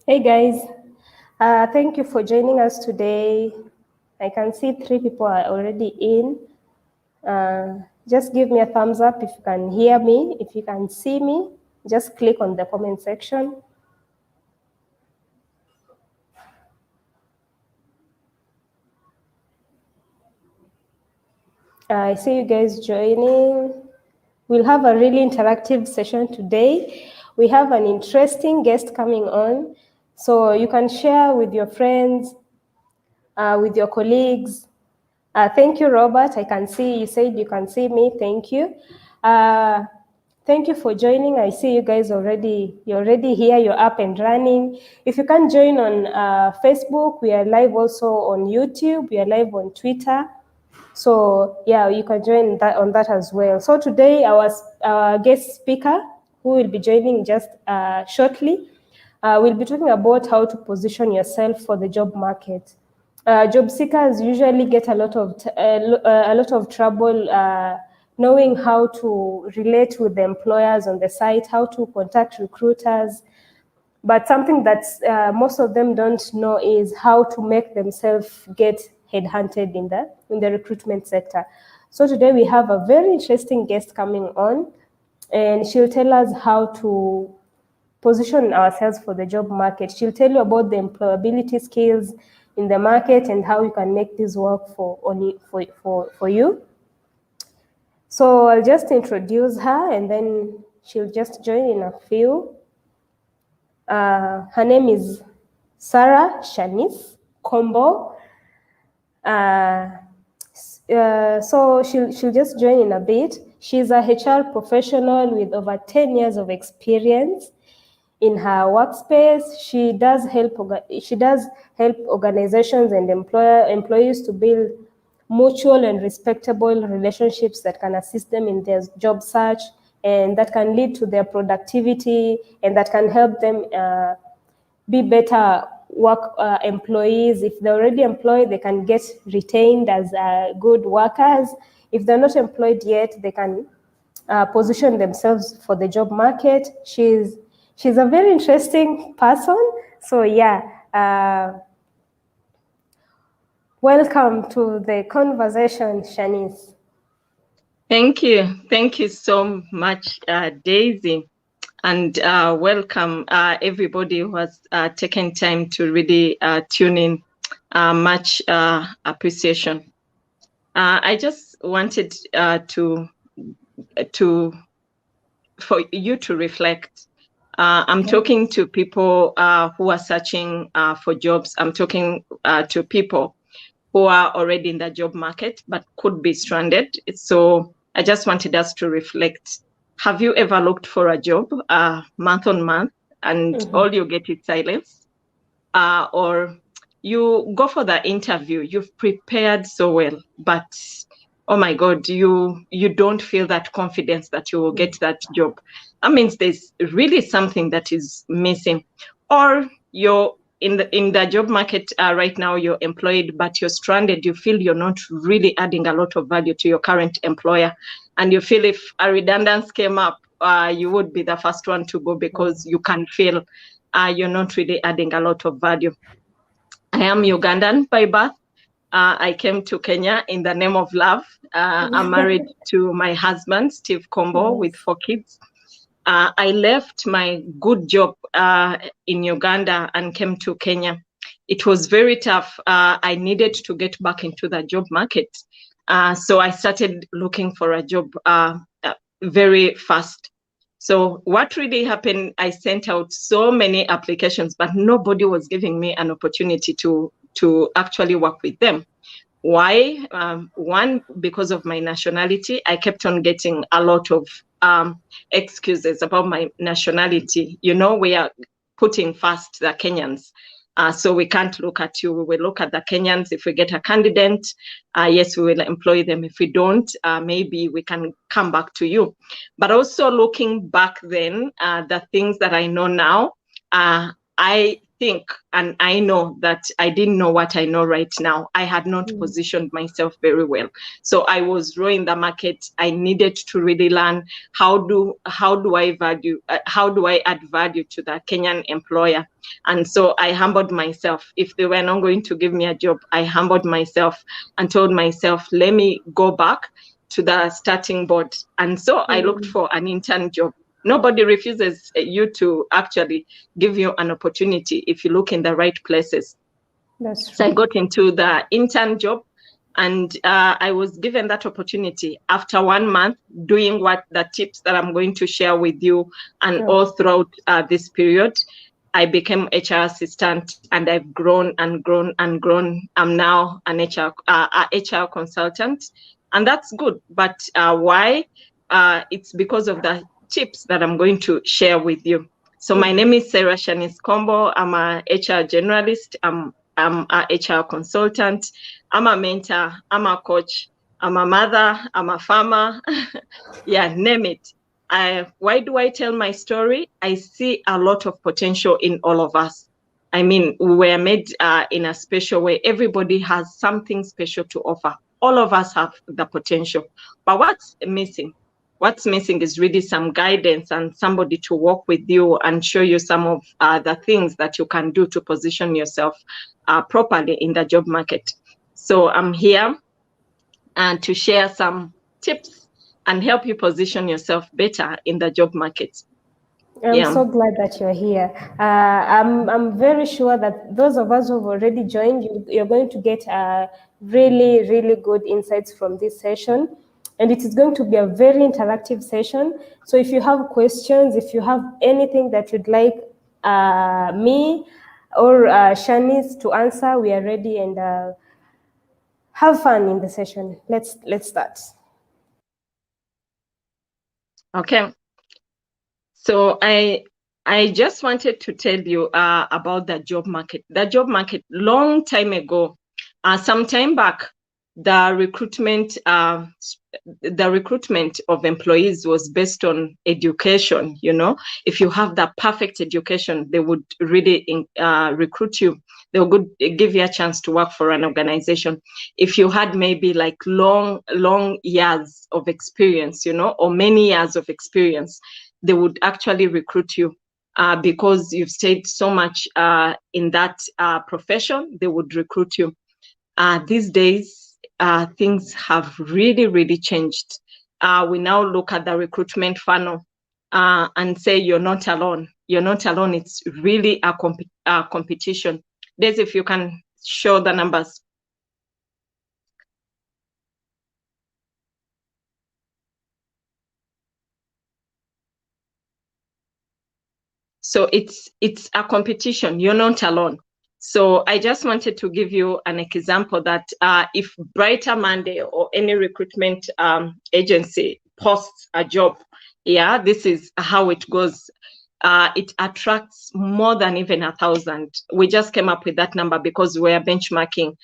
Hey guys, thank you for joining us today. I can see 3 people are already in. Just give me a thumbs up if you can hear me. If you can see me, just click on the comment section. I see you guys joining. We'll have a really interactive session today. We have an interesting guest coming on, so you can share with your friends, with your colleagues. Thank you, Robert. I can see you said you can see me. Thank you. Thank you for joining. I see you guys already. You're already here. You're up and running. If you can join on Facebook, we are live also on YouTube. We are live on Twitter. So yeah, you can join that on that as well. So today, our guest speaker, who will be joining just shortly, we'll be talking about how to position yourself for the job market. Job seekers usually get a lot of trouble knowing how to relate with the employers on the site, how to contact recruiters. But something that most of them don't know is how to make themselves get headhunted in the recruitment sector. So today we have a very interesting guest coming on, and she'll tell us how to position ourselves for the job market. She'll tell you about the employability skills in the market and how you can make this work for you. So I'll just introduce her and then she'll just join in a few. Her name is Sarah Shanice Kombo. So she'll just join in a bit. She's a HR professional with over 10 years of experience in her workspace. She does help organizations and employees to build mutual and respectable relationships that can assist them in their job search and that can lead to their productivity and that can help them be better work employees. If they're already employed, they can get retained as good workers. If they're not employed yet, they can position themselves for the job market. She's a very interesting person. So yeah, welcome to the conversation, Shanice. Thank you. Thank you so much, Daisy. And welcome everybody who has taken time to really tune in. Much appreciation. I just wanted for you to reflect. I'm talking to people who are searching for jobs. I'm talking to people who are already in the job market but could be stranded. So I just wanted us to reflect. Have you ever looked for a job month on month and all you get is silence? Or you go for the interview, you've prepared so well, but oh my God, you don't feel that confidence that you will get that job. That means there's really something that is missing. Or you're in the job market right now, you're employed, but you're stranded. You feel you're not really adding a lot of value to your current employer. And you feel if a redundancy came up, you would be the first one to go because you can feel you're not really adding a lot of value. I am Ugandan by birth. I came to Kenya in the name of love. I'm married to my husband, Steve Kombo, with 4 kids. I left my good job in Uganda and came to Kenya. It was very tough. I needed to get back into the job market. So I started looking for a job very fast. So what really happened, I sent out so many applications, but nobody was giving me an opportunity to actually work with them. Why? One, because of my nationality. I kept on getting a lot of excuses about my nationality. You know, we are putting first the Kenyans. So we can't look at you. We will look at the Kenyans. If we get a candidate, yes, we will employ them. If we don't, maybe we can come back to you. But also looking back then, the things that I know now, I think and I know that I didn't know what I know right now. I had not positioned myself very well. So I was raw in the market. I needed to really learn how do I add value to the Kenyan employer. And so I humbled myself. If they were not going to give me a job, I humbled myself and told myself, let me go back to the starting board. And so I looked for an intern job. Nobody refuses you to actually give you an opportunity if you look in the right places. That's true. So I got into the intern job, and I was given that opportunity after 1 month doing what the tips that I'm going to share with you. And all throughout this period, I became HR assistant, and I've grown and grown and grown. I'm now an HR consultant, and that's good. But why? It's because of the tips that I'm going to share with you. So my name is Shanice Kombo. I'm a HR generalist. I'm a HR consultant. I'm a mentor. I'm a coach. I'm a mother. I'm a farmer. Yeah, name it. Why do I tell my story? I see a lot of potential in all of us. I mean, we were made in a special way. Everybody has something special to offer. All of us have the potential. But what's missing? What's missing is really some guidance and somebody to work with you and show you some of the things that you can do to position yourself properly in the job market. So I'm here to share some tips and help you position yourself better in the job market. I'm so glad that you're here. I'm very sure that those of us who've already joined, you're going to get really, really good insights from this session. And it is going to be a very interactive session. So if you have questions, if you have anything that you'd like me or Shanice to answer, we are ready, and have fun in the session. Let's start. Okay. So I just wanted to tell you about the job market. The job market, long time ago, some time back, the recruitment of employees was based on education. You know, if you have the perfect education, they would really recruit you. They would give you a chance to work for an organization. If you had maybe like long years of experience, you know, or many years of experience, they would actually recruit you because you've stayed so much in that profession. They would recruit you. These days, things have really, really changed. We now look at the recruitment funnel and say you're not alone. You're not alone. It's really a competition. Des, if you can show the numbers. So it's a competition. You're not alone. So I just wanted to give you an example that if BrighterMonday or any recruitment agency posts a job, yeah, this is how it goes. It attracts more than even 1,000. We just came up with that number because we're benchmarking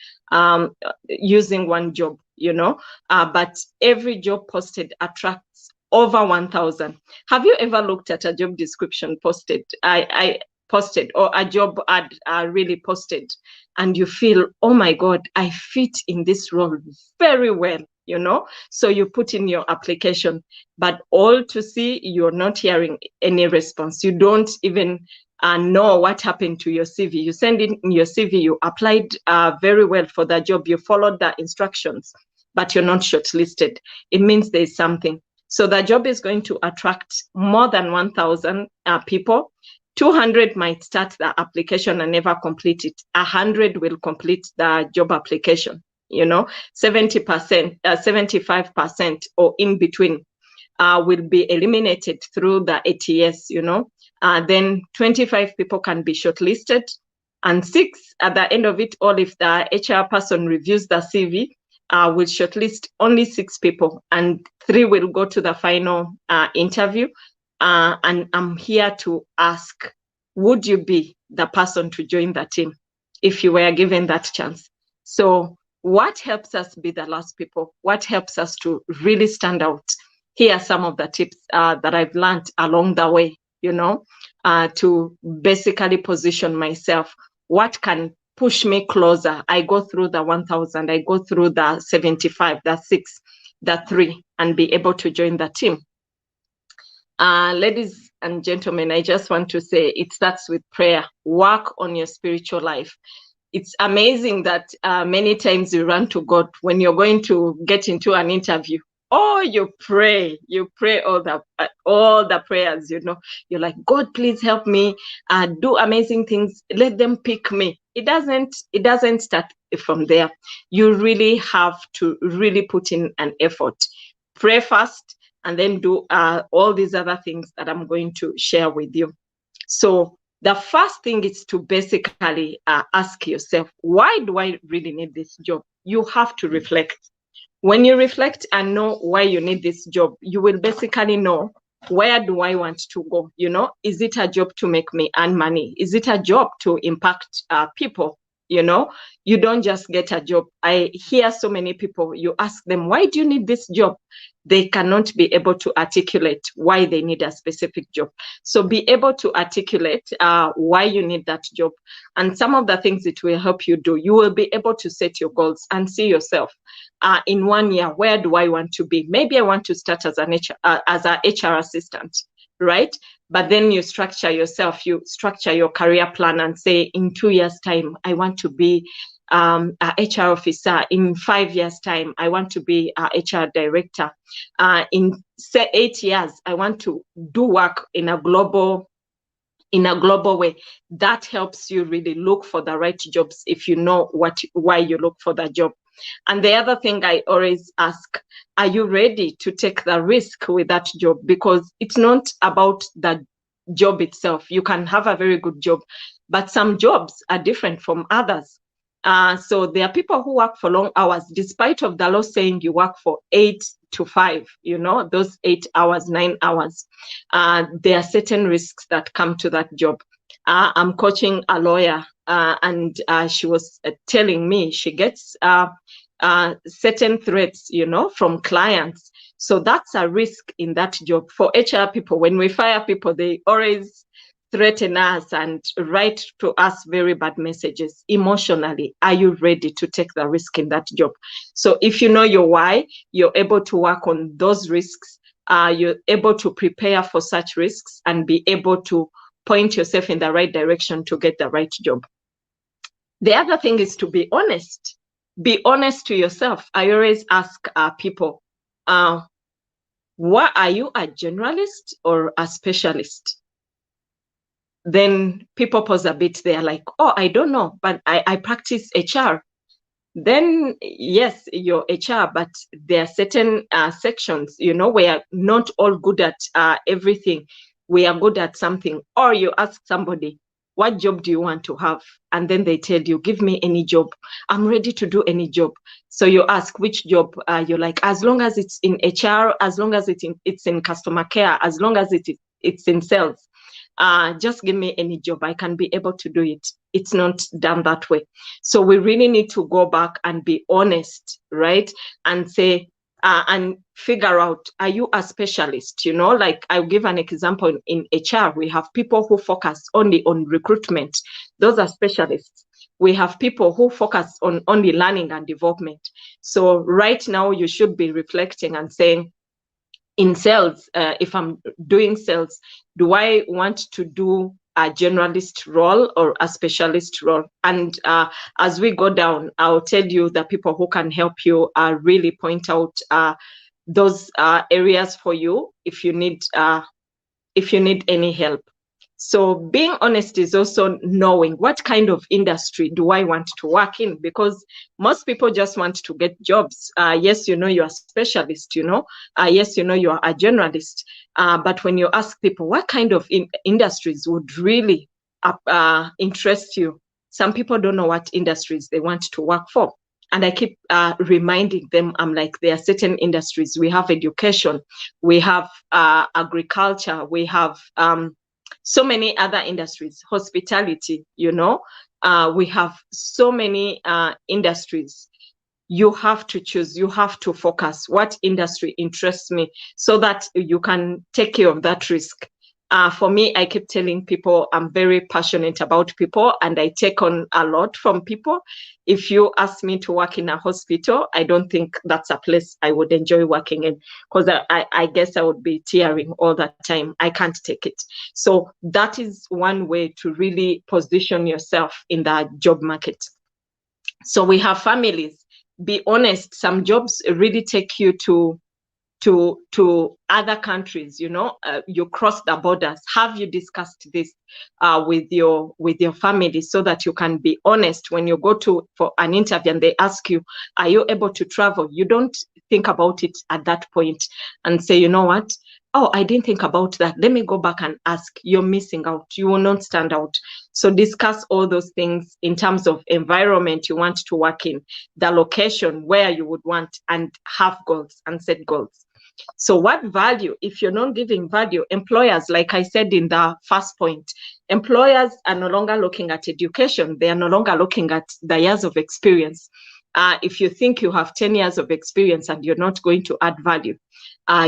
using one job, you know, but every job posted attracts over 1,000. Have you ever looked at a job description posted? I posted, or a job ad really posted, and you feel, oh my God, I fit in this role very well, you know? So you put in your application, but all to see, you're not hearing any response. You don't even know what happened to your CV. You send in your CV, you applied very well for that job, you followed the instructions, but you're not shortlisted. It means there's something. So the job is going to attract more than 1,000 people. 200 might start the application and never complete it. 100 will complete the job application. You know, 70%, 75% or in between will be eliminated through the ATS, you know. Then 25 people can be shortlisted, and 6 at the end of it all, if the HR person reviews the CV, will shortlist only 6 people, and 3 will go to the final interview. And I'm here to ask, would you be the person to join the team if you were given that chance? So what helps us be the last people? What helps us to really stand out? Here are some of the tips that I've learned along the way, you know. to basically position myself. What can push me closer? I go through the 1,000, I go through the 75, the 6, the 3, and be able to join the team. Ladies and gentlemen, I just want to say it starts with prayer. Work on your spiritual life. It's amazing that many times you run to God when you're going to get into an interview. Oh, you pray all the prayers, you know. You're like, God, please help me, do amazing things. Let them pick me. It doesn't start from there. You really have to really put in an effort. Pray first, and then do all these other things that I'm going to share with you. So the first thing is to basically ask yourself, why do I really need this job? You have to reflect. When you reflect and know why you need this job, you will basically know, where do I want to go? You know, is it a job to make me earn money? Is it a job to impact people? You know, you don't just get a job. I hear so many people, you ask them, why do you need this job? They cannot be able to articulate why they need a specific job. So be able to articulate why you need that job. And some of the things it will help you do, you will be able to set your goals and see yourself. In 1 year, where do I want to be? Maybe I want to start as an HR assistant, right? But then you structure yourself, you structure your career plan and say, in 2 years' time, I want to be a HR officer. In 5 years' time, I want to be a HR director. In 8 years, I want to do work in a global way. That helps you really look for the right jobs if you know why you look for the job. And the other thing I always ask, are you ready to take the risk with that job? Because it's not about the job itself. You can have a very good job, but some jobs are different from others. So there are people who work for long hours, despite of the law saying you work for 8 to 5, you know, those 8 hours, 9 hours. There are certain risks that come to that job. I'm coaching a lawyer, and she was telling me she gets certain threats, you know, from clients. So that's a risk in that job. For HR people, when we fire people, they always threaten us and write to us very bad messages. Emotionally, are you ready to take the risk in that job? So if you know your why, you're able to work on those risks. You're able to prepare for such risks and be able to point yourself in the right direction to get the right job. The other thing is to be honest. Be honest to yourself. I always ask people, what are you, a generalist or a specialist? Then people pause a bit. They're like, oh, I don't know, but I practice HR. Then yes, you're HR, but there are certain sections, you know, we are not all good at everything. We are good at something. Or you ask somebody, what job do you want to have? And then they tell you, give me any job. I'm ready to do any job. So you ask which job you like, as long as it's in HR, as long as it's in customer care, as long as it's in sales. Just give me any job. I can be able to do it. It's not done that way. So we really need to go back and be honest, right? And say, and figure out, are you a specialist? You know, like I'll give an example. In HR, we have people who focus only on recruitment. Those are specialists. We have people who focus on only learning and development. So right now you should be reflecting and saying, in sales, if I'm doing sales, do I want to do a generalist role or a specialist role? And as we go down, I'll tell you the people who can help you really point out those areas for you if you need any help. So being honest is also knowing what kind of industry do I want to work in, because most people just want to get jobs. Yes, you know, you're a specialist, you know, yes, you know, you're a generalist. But when you ask people what kind of industries would really interest you, some people don't know what industries they want to work for. And I keep reminding them, I'm like, there are certain industries. We have education, we have agriculture, we have so many other industries, hospitality, you know, we have so many industries. You have to choose, you have to focus what industry interests me so that you can take care of that risk. For me, I keep telling people I'm very passionate about people and I take on a lot from people. If you ask me to work in a hospital, I don't think that's a place I would enjoy working in, because I guess I would be tearing all the time. I can't take it. So that is one way to really position yourself in the job market. So we have families. Be honest, some jobs really take you to other countries, you cross the borders. Have you discussed this with your family, so that you can be honest when you go for an interview and they ask you, are you able to travel? You don't think about it at that point and say, you know what, oh, I didn't think about that, let me go back and ask. You're missing out. You will not stand out. So discuss all those things in terms of environment you want to work in, the location where you would want, and have goals and set goals. So what value? If you're not giving value, employers, like I said in the first point, employers are no longer looking at education. They are no longer looking at the years of experience. If you think you have 10 years of experience and you're not going to add value,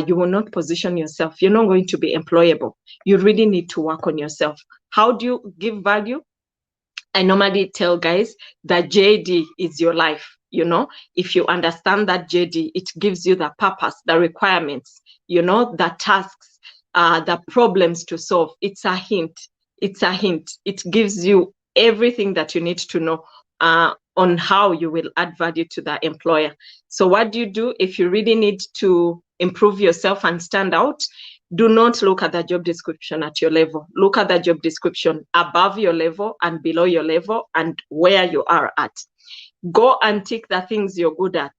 you will not position yourself. You're not going to be employable. You really need to work on yourself. How do you give value? I normally tell guys that JD is your life. If you understand that JD, it gives you the purpose, the requirements, the tasks, the problems to solve. It's a hint. It's a hint. It gives you everything that you need to know on how you will add value to the employer. So what do you do if you really need to improve yourself and stand out? Do not look at the job description at your level. Look at the job description above your level and below your level and where you are at. Go and tick the things you're good at,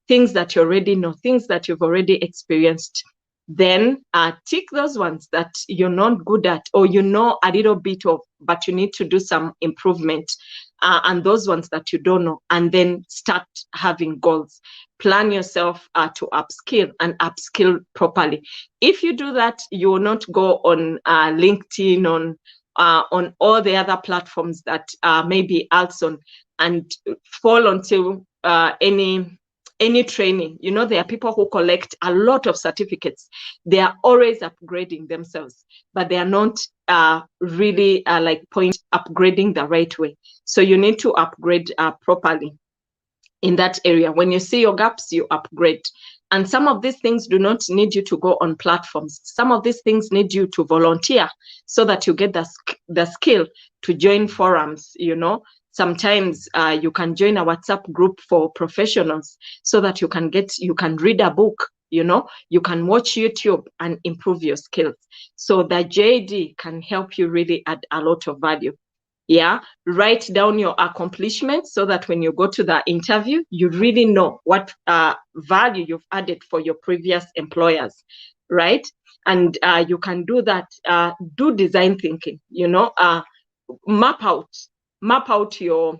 things that you already know, things that you've already experienced. Then tick those ones that you're not good at, or a little bit of, but you need to do some improvement. And those ones that you don't know, and then start having goals. Plan yourself to upskill and upskill properly. If you do that, you will not go on LinkedIn, on all the other platforms that maybe Alson, and fall onto any training. There are people who collect a lot of certificates. They are always upgrading themselves, but they are not really upgrading the right way. So you need to upgrade properly in that area. When you see your gaps, you upgrade. And some of these things do not need you to go on platforms. Some of these things need you to volunteer so that you get the skill to join forums, Sometimes you can join a WhatsApp group for professionals so that you can read a book, you can watch YouTube and improve your skills. So the JD can help you really add a lot of value. Yeah, write down your accomplishments so that when you go to the interview, you really know what value you've added for your previous employers, right? And you can do that, do design thinking, map out your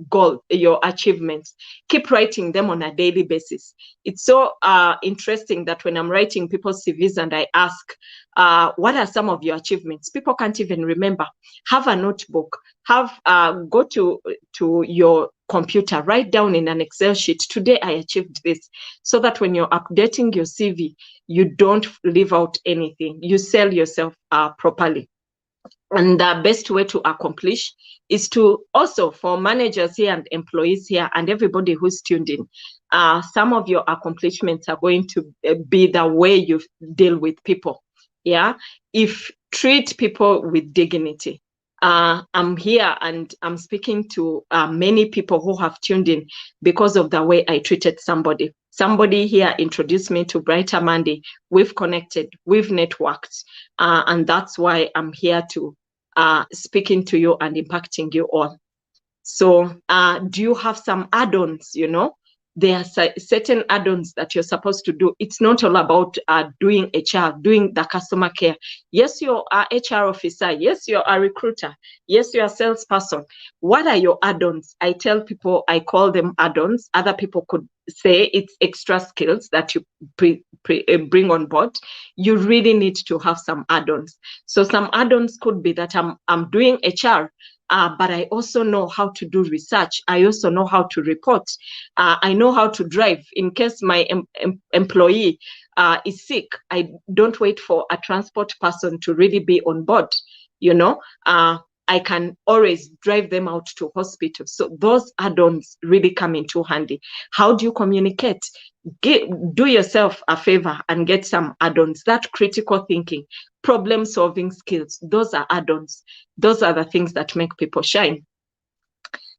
goal, your achievements. Keep writing them on a daily basis. It's so interesting that when I'm writing people's CVs and I ask, what are some of your achievements? People can't even remember. Have a notebook. Go to your computer, write down in an Excel sheet, today I achieved this, so that when you're updating your CV, you don't leave out anything. You sell yourself properly. And the best way to accomplish is to also, for managers here and employees here and everybody who's tuned in, some of your accomplishments are going to be the way you deal with people. Yeah, if treat people with dignity. I'm here and I'm speaking to many people who have tuned in because of the way I treated somebody. Somebody here introduced me to Brighter Monday. We've connected, we've networked, and that's why I'm here to speaking to you and impacting you all. So do you have some add-ons, There are certain add-ons that you're supposed to do. It's not all about doing HR, doing the customer care. Yes, you're an HR officer. Yes, you're a recruiter. Yes, you're a salesperson. What are your add-ons? I tell people, I call them add-ons. Other people could say it's extra skills that you bring on board. You really need to have some add-ons. So some add-ons could be that I'm doing HR, but I also know how to do research. I also know how to report. I know how to drive. In case my employee is sick, I don't wait for a transport person to really be on board. You know, I can always drive them out to hospital. So those add-ons really come into handy. How do you communicate? Do yourself a favor and get some add-ons. That critical thinking, problem-solving skills, those are add-ons. Those are the things that make people shine.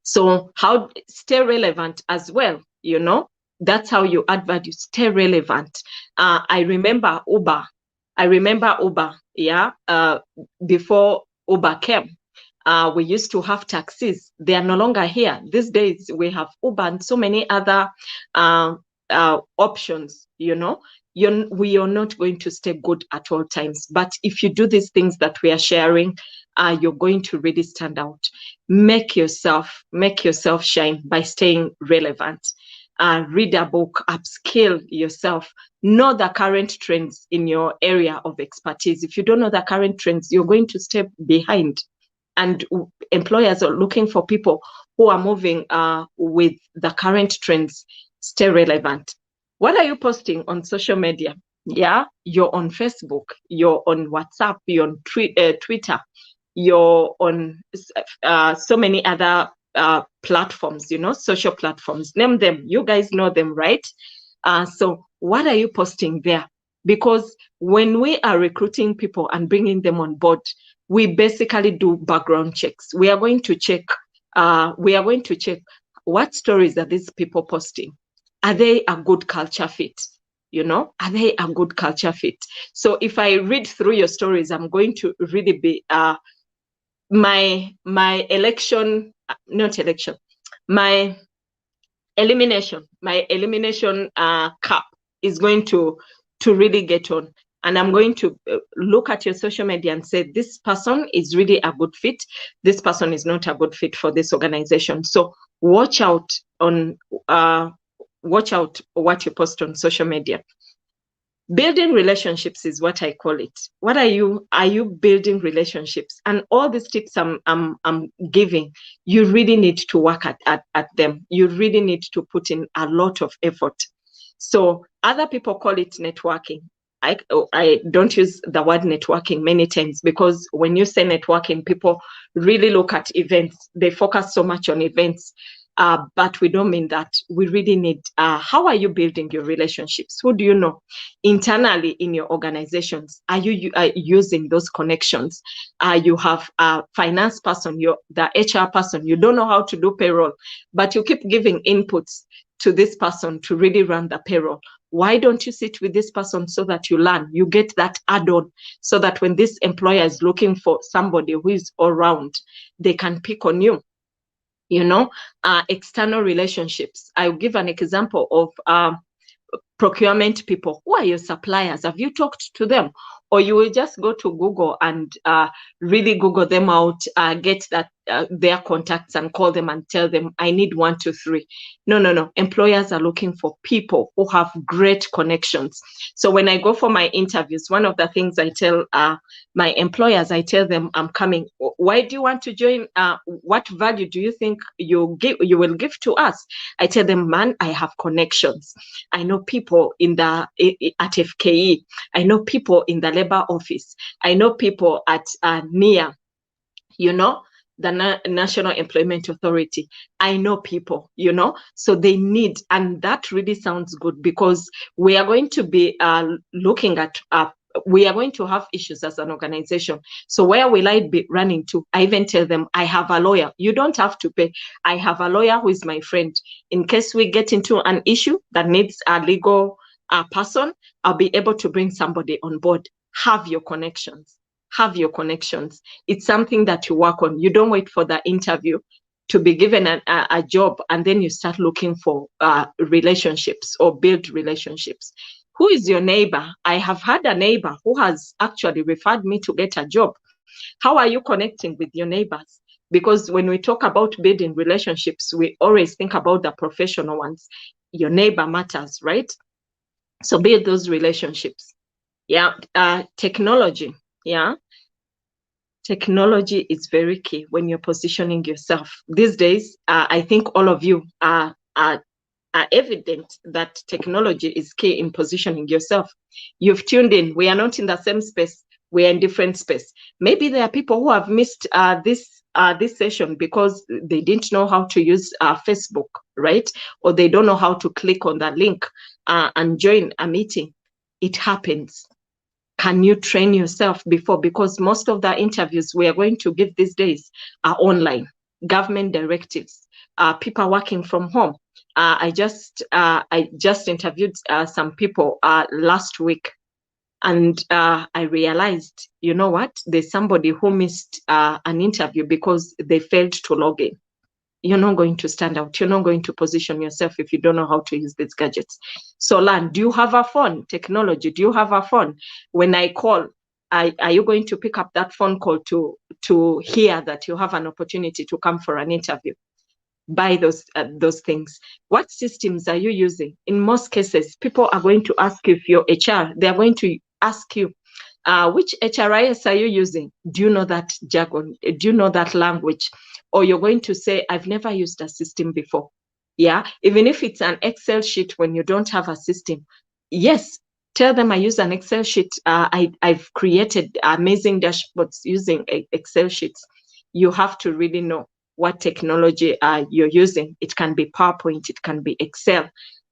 So how stay relevant as well, you know, that's how you add value, stay relevant. I remember Uber, yeah, before Uber came. We used to have taxis. They are no longer here. These days we have Uber and so many other options, you know. We are not going to stay good at all times. But if you do these things that we are sharing, you're going to really stand out. Make yourself shine by staying relevant. Read a book, upskill yourself, know the current trends in your area of expertise. If you don't know the current trends, you're going to stay behind. And employers are looking for people who are moving with the current trends. Stay relevant. What are you posting on social media? Yeah, you're on Facebook, you're on WhatsApp, you're on Twitter, you're on so many other platforms, you know, social platforms. Name them. You guys know them, right? So what are you posting there? Because when we are recruiting people and bringing them on board, we basically do background checks. We are going to check what stories are these people posting? Are they a good culture fit? You know, are they a good culture fit? So if I read through your stories, I'm going to really be my elimination cap is going to really get on. And I'm going to look at your social media and say, this person is really a good fit. This person is not a good fit for this organization. So watch out what you post on social media. Building relationships is what I call it. What are you building relationships? And all these tips I'm giving, you really need to work at them. You really need to put in a lot of effort. So other people call it networking. I don't use the word networking many times, because when you say networking, people really look at events. They focus so much on events. But we don't mean that. We really need, how are you building your relationships? Who do you know internally in your organizations? Are you using those connections? You have a finance person, the HR person, you don't know how to do payroll, but you keep giving inputs to this person to really run the payroll. Why don't you sit with this person so that you learn, you get that add-on, so that when this employer is looking for somebody who is all round, they can pick on you. You know, external relationships. I'll give an example of procurement people. Who are your suppliers? Have you talked to them? Or you will just go to Google and really Google them out, get their contacts and call them and tell them, I need 1, 2, 3. No. Employers are looking for people who have great connections. So when I go for my interviews, one of the things I tell my employers, I tell them, I'm coming. Why do you want to join? What value do you think you will give to us? I tell them, man, I have connections. I know people at FKE. I know people in the labor office. I know people at NIA, you know, the National Employment Authority. I know people, you know, so they need, and that really sounds good, because we are going to be looking at we are going to have issues as an organization. So where will I be running to? I even tell them, I have a lawyer. You don't have to pay. I have a lawyer who is my friend. In case we get into an issue that needs a legal person, I'll be able to bring somebody on board. Have your connections. Have your connections. It's something that you work on. You don't wait for the interview to be given a job and then you start looking for relationships or build relationships. Who is your neighbor? I have had a neighbor who has actually referred me to get a job. How are you connecting with your neighbors? Because when we talk about building relationships, we always think about the professional ones. Your neighbor matters, right? So build those relationships. Yeah, technology. Yeah, technology is very key when you're positioning yourself. These days, I think all of you are evident that technology is key in positioning yourself. You've tuned in. We are not in the same space. We are in different space. Maybe there are people who have missed this session because they didn't know how to use Facebook, right? Or they don't know how to click on that link and join a meeting. It happens. Can you train yourself before? Because most of the interviews we are going to give these days are online. Government directives, people working from home. I just interviewed some people last week, and I realized, you know what? There's somebody who missed an interview because they failed to log in. You're not going to stand out. You're not going to position yourself if you don't know how to use these gadgets. So learn. Do you have a phone? Technology. Do you have a phone? When I call, are you going to pick up that phone call to hear that you have an opportunity to come for an interview? Buy those things. What systems are you using? In most cases, people are going to ask you if you're HR. They're going to ask you, which HRIS are you using? Do you know that jargon? Do you know that language? Or you're going to say, I've never used a system before. Yeah, even if it's an Excel sheet when you don't have a system. Yes, tell them I use an Excel sheet. I've created amazing dashboards using Excel sheets. You have to really know what technology you're using. It can be PowerPoint, it can be Excel,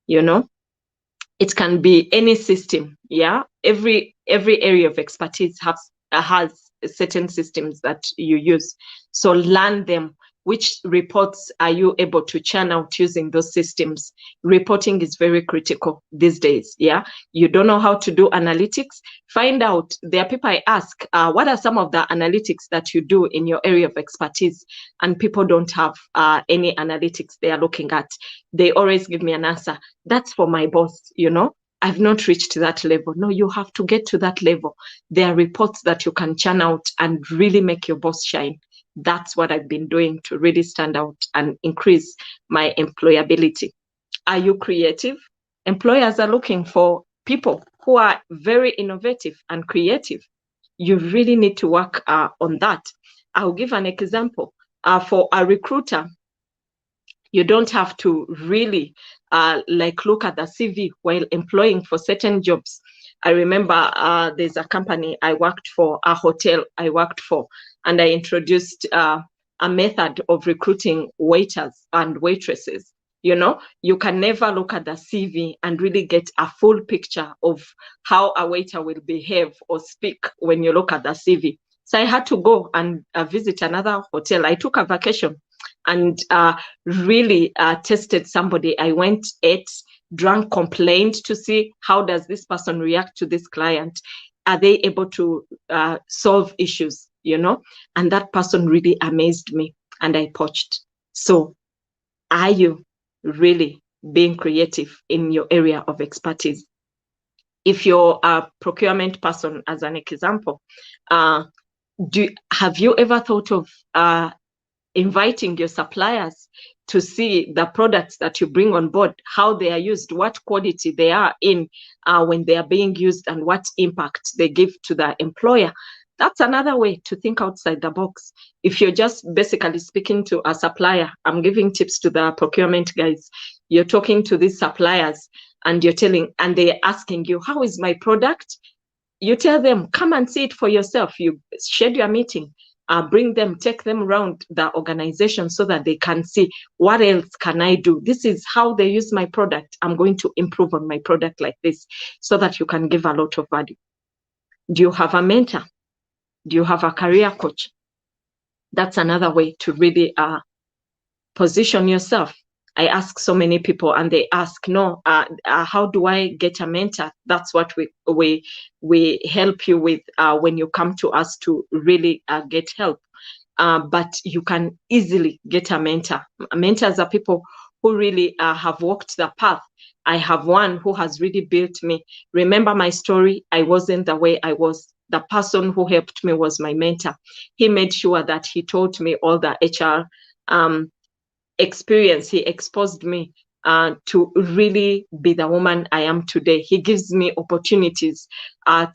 you know. It can be any system. Yeah, every area of expertise has certain systems that you use. So learn them. Which reports are you able to churn out using those systems? Reporting is very critical these days. Yeah, you don't know how to do analytics? Find out. There are people I ask, what are some of the analytics that you do in your area of expertise? And people don't have any analytics they are looking at. They always give me an answer. That's for my boss, you know. I've not reached that level. No, you have to get to that level. There are reports that you can churn out and really make your boss shine. That's what I've been doing to really stand out and increase my employability. Are you creative? Employers are looking for people who are very innovative and creative. You really need to work on that. I'll give an example. For a recruiter, you don't have to really look at the CV while employing for certain jobs. I remember there's a company I worked for, a hotel I worked for, and I introduced a method of recruiting waiters and waitresses. You know, you can never look at the CV and really get a full picture of how a waiter will behave or speak when you look at the CV. So I had to go and visit another hotel. I took a vacation and really tested somebody. I went, ate, drank, complained to see how does this person react to this client. Are they able to solve issues, you know? And that person really amazed me and I poached. So are you really being creative in your area of expertise? If you're a procurement person, as an example, have you ever thought of inviting your suppliers to see the products that you bring on board, how they are used, what quality they are in when they are being used, and what impact they give to the employer? That's another way to think outside the box. If you're just basically speaking to a supplier, I'm giving tips to the procurement guys. You're talking to these suppliers and you're telling, and they're asking you, how is my product? You tell them, come and see it for yourself. You schedule a meeting, bring them, take them around the organization so that they can see what else can I do. This is how they use my product. I'm going to improve on my product like this, so that you can give a lot of value. Do you have a mentor? Do you have a career coach? That's another way to really position yourself. I ask so many people and they ask, no, how do I get a mentor? That's what we help you with when you come to us to really get help. But you can easily get a mentor. Mentors are people who really have walked the path. I have one who has really built me. Remember my story? I wasn't the way I was. The person who helped me was my mentor. He made sure that he taught me all the HR experience. He exposed me to really be the woman I am today. He gives me opportunities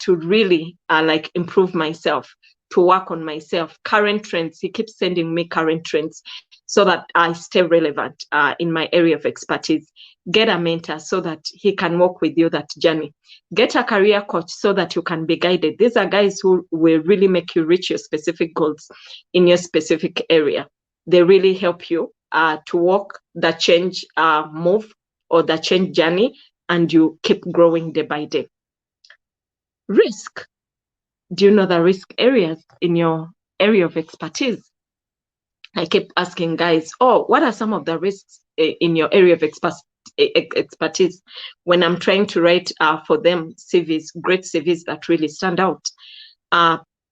to really improve myself. to work on myself. Current trends, he keeps sending me current trends so that I stay relevant in my area of expertise. Get a mentor so that he can walk with you that journey. Get a career coach so that you can be guided. These are guys who will really make you reach your specific goals in your specific area. They really help you to walk the change move or the change journey, and you keep growing day by day. Risk. Do you know the risk areas in your area of expertise? I keep asking guys, oh, what are some of the risks in your area of expertise when I'm trying to write for them CVs, great CVs that really stand out.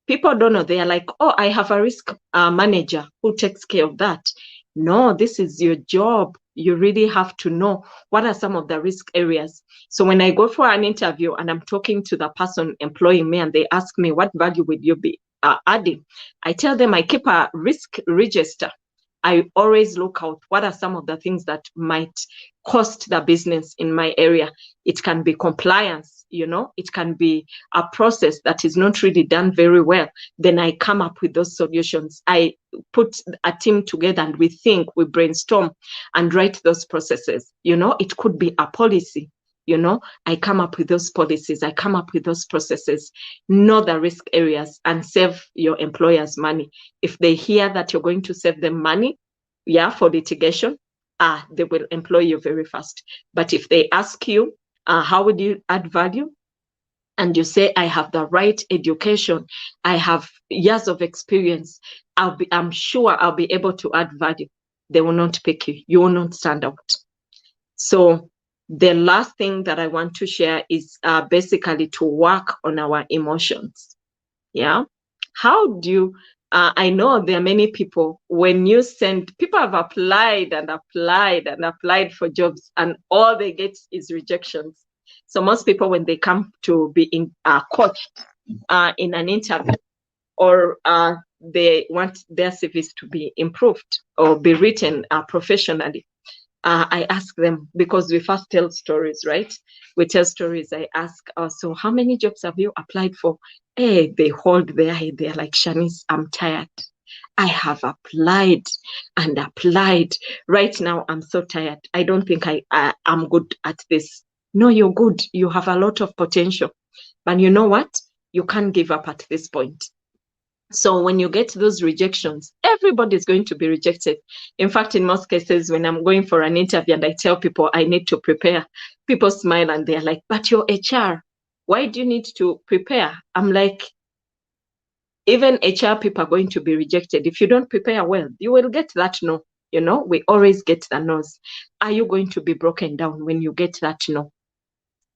People don't know. They are like, oh, I have a risk manager who takes care of that. No, this is your job. You really have to know what are some of the risk areas. So when I go for an interview and I'm talking to the person employing me and they ask me, what value would you be adding? I tell them I keep a risk register. I always look out what are some of the things that might cost the business in my area. It can be compliance, you know, it can be a process that is not really done very well. Then I come up with those solutions. I put a team together and we think, we brainstorm and write those processes. You know, it could be a policy. You know, I come up with those policies. I come up with those processes. Know the risk areas and save your employers money. If they hear that you're going to save them money, yeah, for litigation, they will employ you very fast. But if they ask you, how would you add value? And you say, I have the right education, I have years of experience, I'm sure I'll be able to add value. They will not pick you. You will not stand out. So the last thing that I want to share is basically to work on our emotions. Yeah. How do you, I know there are many people, when you send, people have applied and applied and applied for jobs and all they get is rejections. So most people, when they come to be coached in an interview, or they want their CVs to be improved or be written professionally, I ask them, because we first tell stories, right? We tell stories. I ask, so how many jobs have you applied for? Hey, they hold their head. They're like, Shanice, I'm tired. I have applied and applied. Right now, I'm so tired. I don't think I'm good at this. No, you're good. You have a lot of potential. But you know what? You can't give up at this point. So when you get those rejections, everybody's going to be rejected. In fact, in most cases, when I'm going for an interview and I tell people I need to prepare, people smile and they're like, but you're HR. Why do you need to prepare? I'm like, even HR people are going to be rejected. If you don't prepare well, you will get that no. You know, we always get the no's. Are you going to be broken down when you get that no?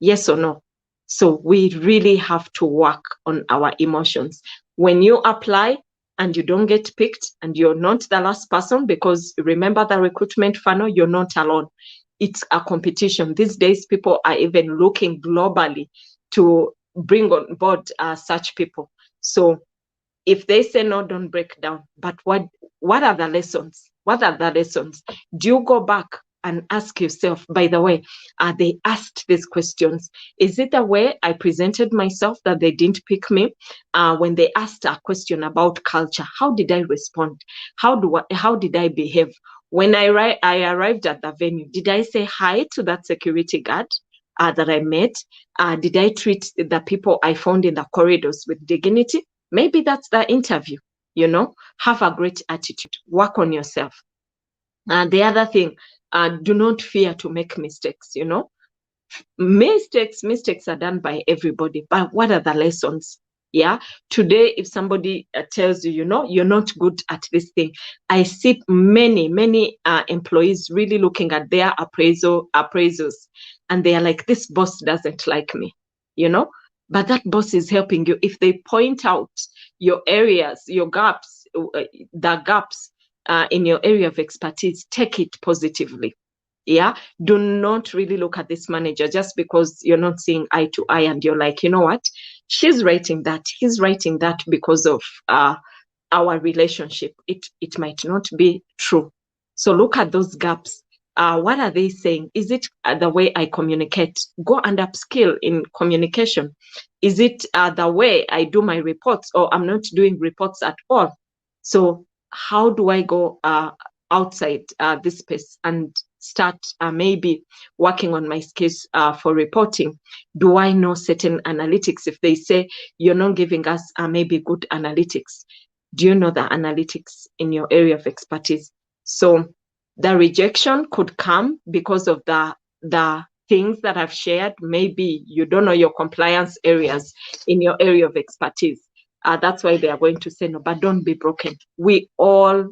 Yes or no? So we really have to work on our emotions. When you apply and you don't get picked and you're not the last person, because remember the recruitment funnel, you're not alone. It's a competition. These days, people are even looking globally to bring on board such people. So if they say no, don't break down. But what are the lessons? What are the lessons? Do you go back and ask yourself, by the way, they asked these questions. Is it the way I presented myself that they didn't pick me? When they asked a question about culture, how did I respond? How did I behave? When I arrived at the venue, did I say hi to that security guard that I met? Did I treat the people I found in the corridors with dignity? Maybe that's the interview, you know. Have a great attitude. Work on yourself. The other thing, do not fear to make mistakes, you know. Mistakes are done by everybody, but what are the lessons? Yeah. Today, if somebody tells you, you know, you're not good at this thing, I see many employees really looking at their appraisals, and they are like, this boss doesn't like me, you know. But that boss is helping you. If they point out your areas, your gaps, the gaps in your area of expertise, take it positively. Yeah. Do not really look at this manager just because you're not seeing eye to eye and you're like, you know what? She's writing that. He's writing that because of our relationship. It might not be true. So look at those gaps. What are they saying? Is it the way I communicate? Go and upskill in communication. Is it the way I do my reports, or I'm not doing reports at all? So how do I go outside this space and start maybe working on my skills for reporting? Do I know certain analytics? If they say you're not giving us maybe good analytics, do you know the analytics in your area of expertise? So the rejection could come because of the things that I've shared. Maybe you don't know your compliance areas in your area of expertise. That's why they are going to say no, but don't be broken. We all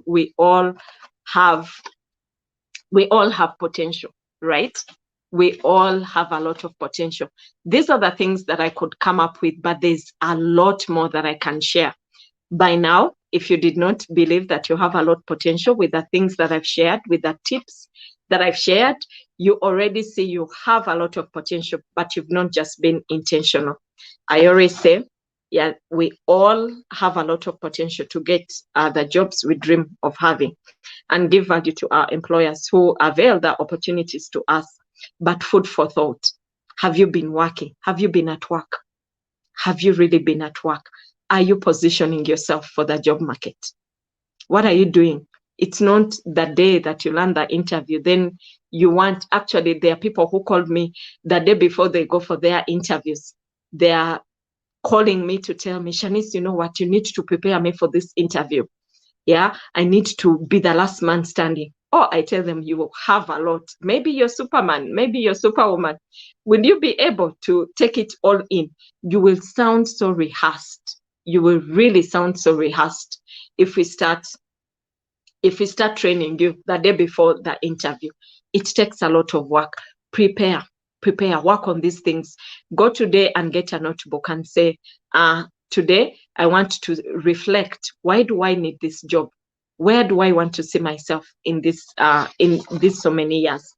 have potential, right? We all have a lot of potential. These are the things that I could come up with, but there's a lot more that I can share. By now, if you did not believe that you have a lot of potential with the things that I've shared, with the tips that I've shared, you already see you have a lot of potential, but you've not just been intentional. I always say, yeah, we all have a lot of potential to get the jobs we dream of having and give value to our employers who avail the opportunities to us. But food for thought. Have you been working? Have you been at work? Have you really been at work? Are you positioning yourself for the job market? What are you doing? It's not the day that you land the interview, then you want, actually, there are people who called me the day before they go for their interviews. They are calling me to tell me, Shanice, you know what, you need to prepare me for this interview. Yeah, I need to be the last man standing. Or I tell them, you will have a lot. Maybe you're Superman, maybe you're Superwoman. Will you be able to take it all in? You will sound so rehearsed. You will really sound so rehearsed if we start training you the day before the interview. It takes a lot of work. Prepare, work on these things. Go today and get a notebook and say, today I want to reflect. Why do I need this job? Where do I want to see myself in this so many years?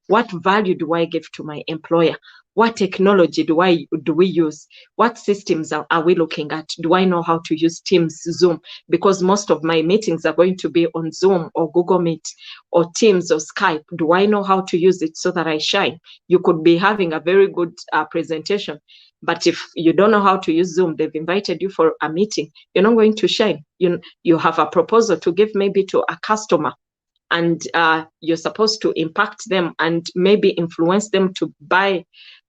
What value do I give to my employer? What technology do we use? What systems are we looking at? Do I know how to use Teams, Zoom? Because most of my meetings are going to be on Zoom or Google Meet or Teams or Skype. Do I know how to use it so that I shine? You could be having a very good presentation, but if you don't know how to use Zoom, they've invited you for a meeting, you're not going to shine. You have a proposal to give maybe to a customer, and you're supposed to impact them and maybe influence them to buy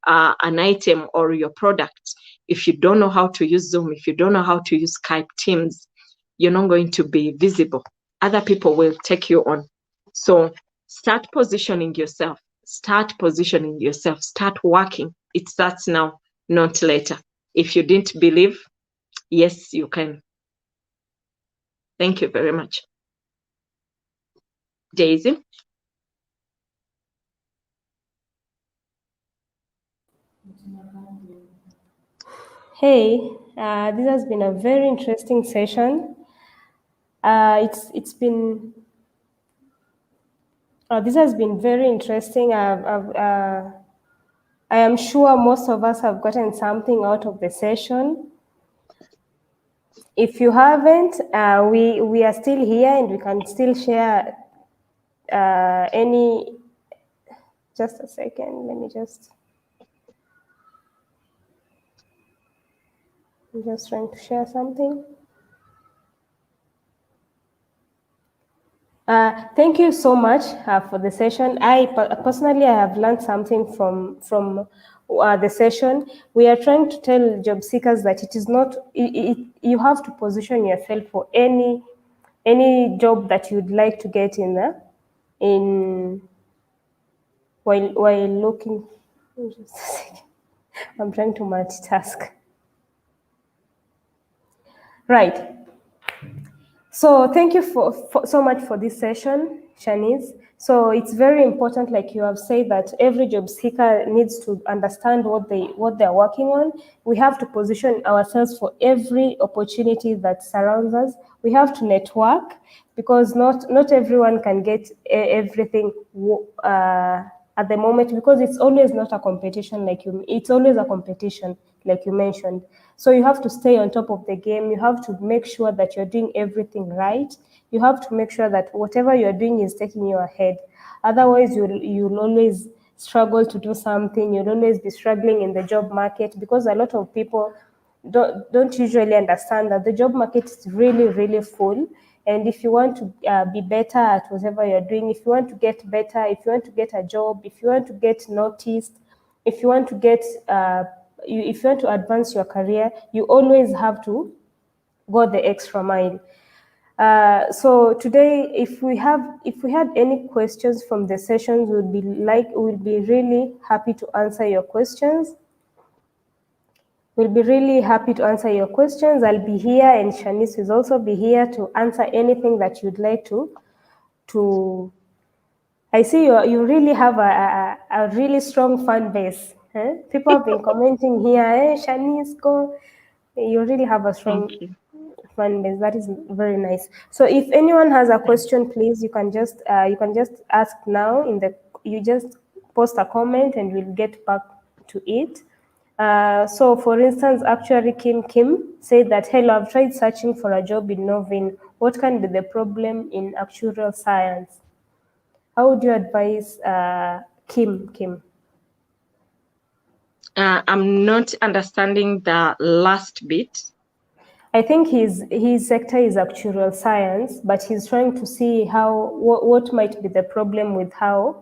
an item or your product. If you don't know how to use Zoom, if you don't know how to use Skype, Teams, you're not going to be visible. Other people will take you on. So start positioning yourself. Start working. It starts now, not later. If you didn't believe, yes, you can. Thank you very much. Daisy? Hey, this has been a very interesting session. This has been very interesting. I am sure most of us have gotten something out of the session. If you haven't, we are still here and we can still share any. Just a second. Let me just. I'm just trying to share something. Thank you so much for the session. Personally, I have learned something from the session. We are trying to tell job seekers that it is not, you have to position yourself for any job that you'd like to get while looking. Just a second. I'm trying to multitask. Right. So thank you so much for this session, Shanice. So it's very important, like you have said, that every job seeker needs to understand what they're working on. We have to position ourselves for every opportunity that surrounds us. We have to network, because not everyone can get everything at the moment, because it's always not a competition it's always a competition, like you mentioned. So you have to stay on top of the game. You have to make sure that you're doing everything right. You have to make sure that whatever you're doing is taking you ahead. Otherwise, you'll always struggle to do something. You'll always be struggling in the job market, because a lot of people don't usually understand that the job market is really, really full. And if you want to be better at whatever you're doing, if you want to get better, if you want to get a job, if you want to get noticed, if you want to get, if you want to advance your career, you always have to go the extra mile. So today, if we had any questions from the sessions, we'll be really happy to answer your questions. We'll be really happy to answer your questions. I'll be here, and Shanice will also be here to answer anything that you'd like to. I see you really have a really strong fan base. People have been commenting here, Shanice, go. You really have a strong fan base. That is very nice. So if anyone has a question, please, you can just ask now. You just post a comment, and we'll get back to it. So for instance, actually Kim said that, hello, I've tried searching for a job in Novin. What can be the problem in actuarial science? How would you advise Kim? I'm not understanding the last bit. I think his sector is actuarial science, but he's trying to see what might be the problem with how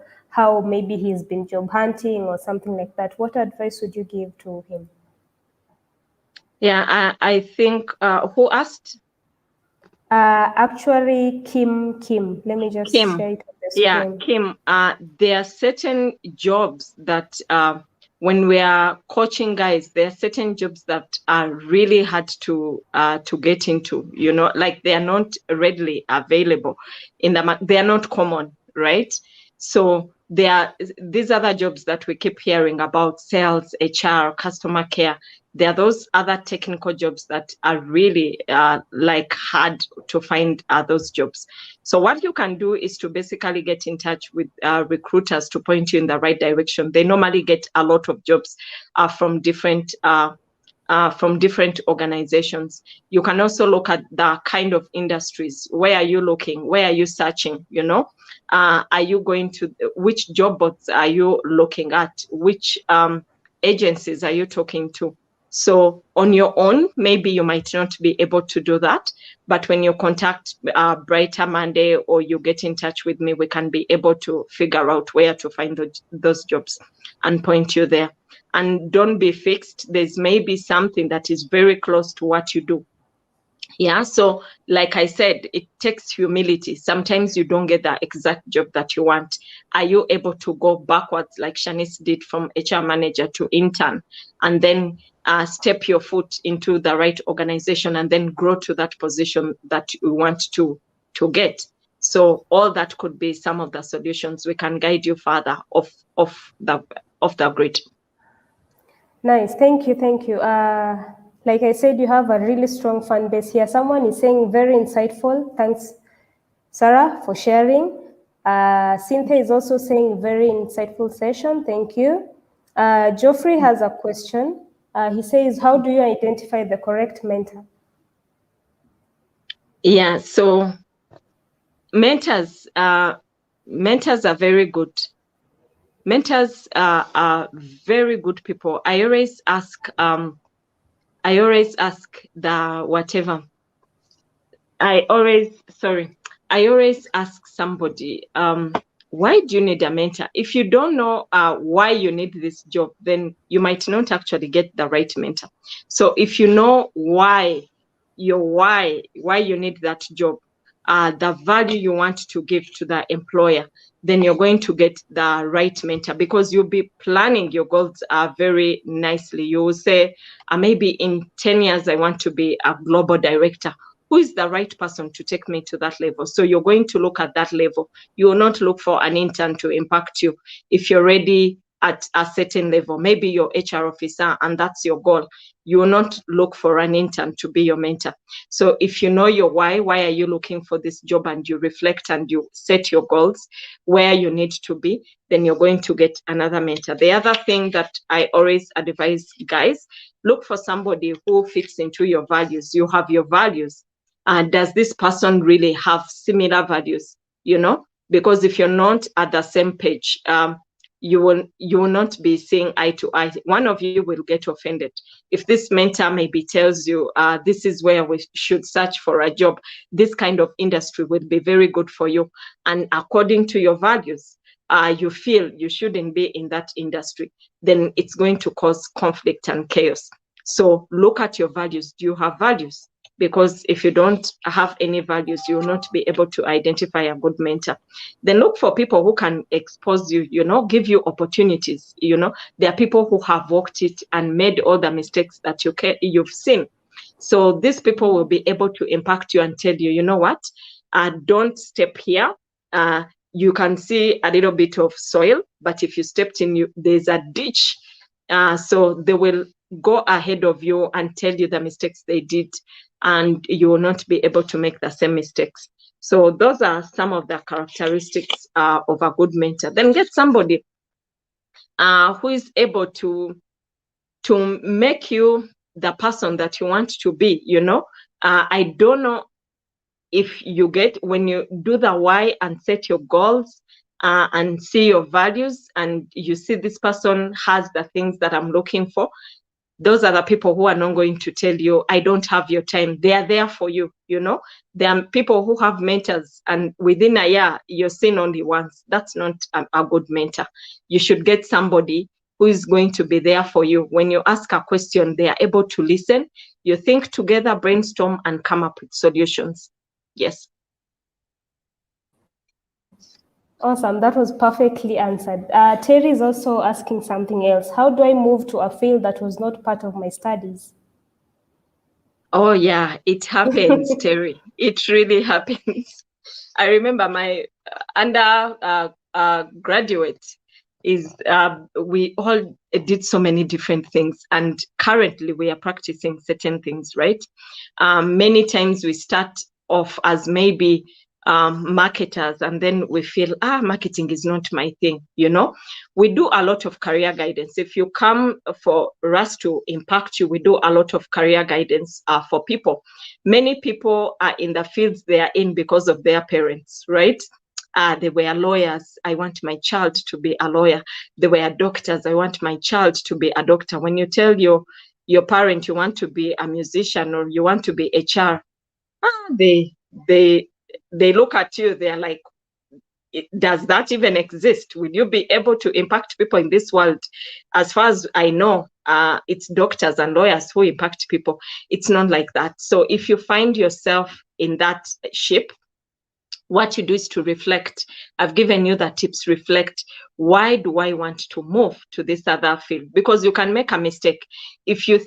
maybe he's been job hunting or something like that. What advice would you give to him? Yeah, I think, who asked? Actually, Kim. Let me just share it on the screen. Yeah, Kim, there are certain jobs that, when we are coaching guys, there are certain jobs that are really hard to get into, like they are not readily available they are not common, right? So these other jobs that we keep hearing about: sales, HR, customer care. There are those other technical jobs that are really like hard to find those jobs. So what you can do is to basically get in touch with recruiters to point you in the right direction. They normally get a lot of jobs from different organizations. You can also look at the kind of industries. Where are you looking? Where are you searching? Are you going to, which job boards are you looking at? Which agencies are you talking to? So on your own, maybe you might not be able to do that. But when you contact Brighter Monday, or you get in touch with me, we can be able to figure out where to find those jobs and point you there. And don't be fixed. There's maybe something that is very close to what you do. Yeah, so like I said, it takes humility. Sometimes you don't get the exact job that you want. Are you able to go backwards, like Shanice did, from HR manager to intern, and then step your foot into the right organization, and then grow to that position that you want to get? So all that could be some of the solutions. We can guide you further off the grid. Nice, thank you. Like I said, you have a really strong fan base here. Someone is saying very insightful. Thanks, Sarah, for sharing. Cynthia is also saying very insightful session. Thank you. Geoffrey has a question. He says, how do you identify the correct mentor? Yeah, so mentors are very good. Mentors are very good people. I always ask somebody, why do you need a mentor? If you don't know why you need this job, then you might not actually get the right mentor. So if you know why you need that job, the value you want to give to the employer, then you're going to get the right mentor, because you'll be planning your goals very nicely. You will say, maybe in 10 years, I want to be a global director. Who is the right person to take me to that level? So you're going to look at that level. You will not look for an intern to impact you if you're ready at a certain level. Maybe you're HR officer and that's your goal. You will not look for an intern to be your mentor. So if you know your why are you looking for this job, and you reflect and you set your goals where you need to be, then you're going to get another mentor. The other thing that I always advise guys, look for somebody who fits into your values. You have your values. Does this person really have similar values? because if you're not at the same page, you will not be seeing eye to eye. One of you will get offended. If this mentor maybe tells you, this is where we should search for a job, this kind of industry would be very good for you, and according to your values, you feel you shouldn't be in that industry, then it's going to cause conflict and chaos. So look at your values. Do you have values? Because if you don't have any values, you will not be able to identify a good mentor. Then look for people who can expose you, give you opportunities. There are people who have walked it and made all the mistakes that you've seen. So these people will be able to impact you and tell you, you know what, don't step here. You can see a little bit of soil, but if you stepped in, there's a ditch. So they will go ahead of you and tell you the mistakes they did, and you will not be able to make the same mistakes. So those are some of the characteristics of a good mentor. Then get somebody who is able to make you the person that you want to be. I don't know if you get, when you do the why and set your goals and see your values, and you see this person has the things that I'm looking for, those are the people who are not going to tell you, I don't have your time. They are there for you. There are people who have mentors, and within a year, you're seen only once. That's not a good mentor. You should get somebody who is going to be there for you. When you ask a question, they are able to listen. You think together, brainstorm, and come up with solutions. Yes. Awesome. That was perfectly answered. Terry is also asking something else. How do I move to a field that was not part of my studies? Oh, yeah, it happens, Terry. It really happens. I remember my undergraduate we all did so many different things, and currently we are practicing certain things, right? Many times we start off as maybe marketers, and then we feel, marketing is not my thing. We do a lot of career guidance. If you come for us to impact you, we do a lot of career guidance for people. Many people are in the fields they are in because of their parents, right? They were lawyers. I want my child to be a lawyer. They were doctors. I want my child to be a doctor. When you tell your parent you want to be a musician or you want to be HR, they look at you. They're like, does that even exist? Will you be able to impact people in this world? As far as I know, it's doctors and lawyers who impact people. It's not like that. So if you find yourself in that ship, what you do is to reflect. I've given you the tips. Reflect. Why do I want to move to this other field? Because you can make a mistake. If you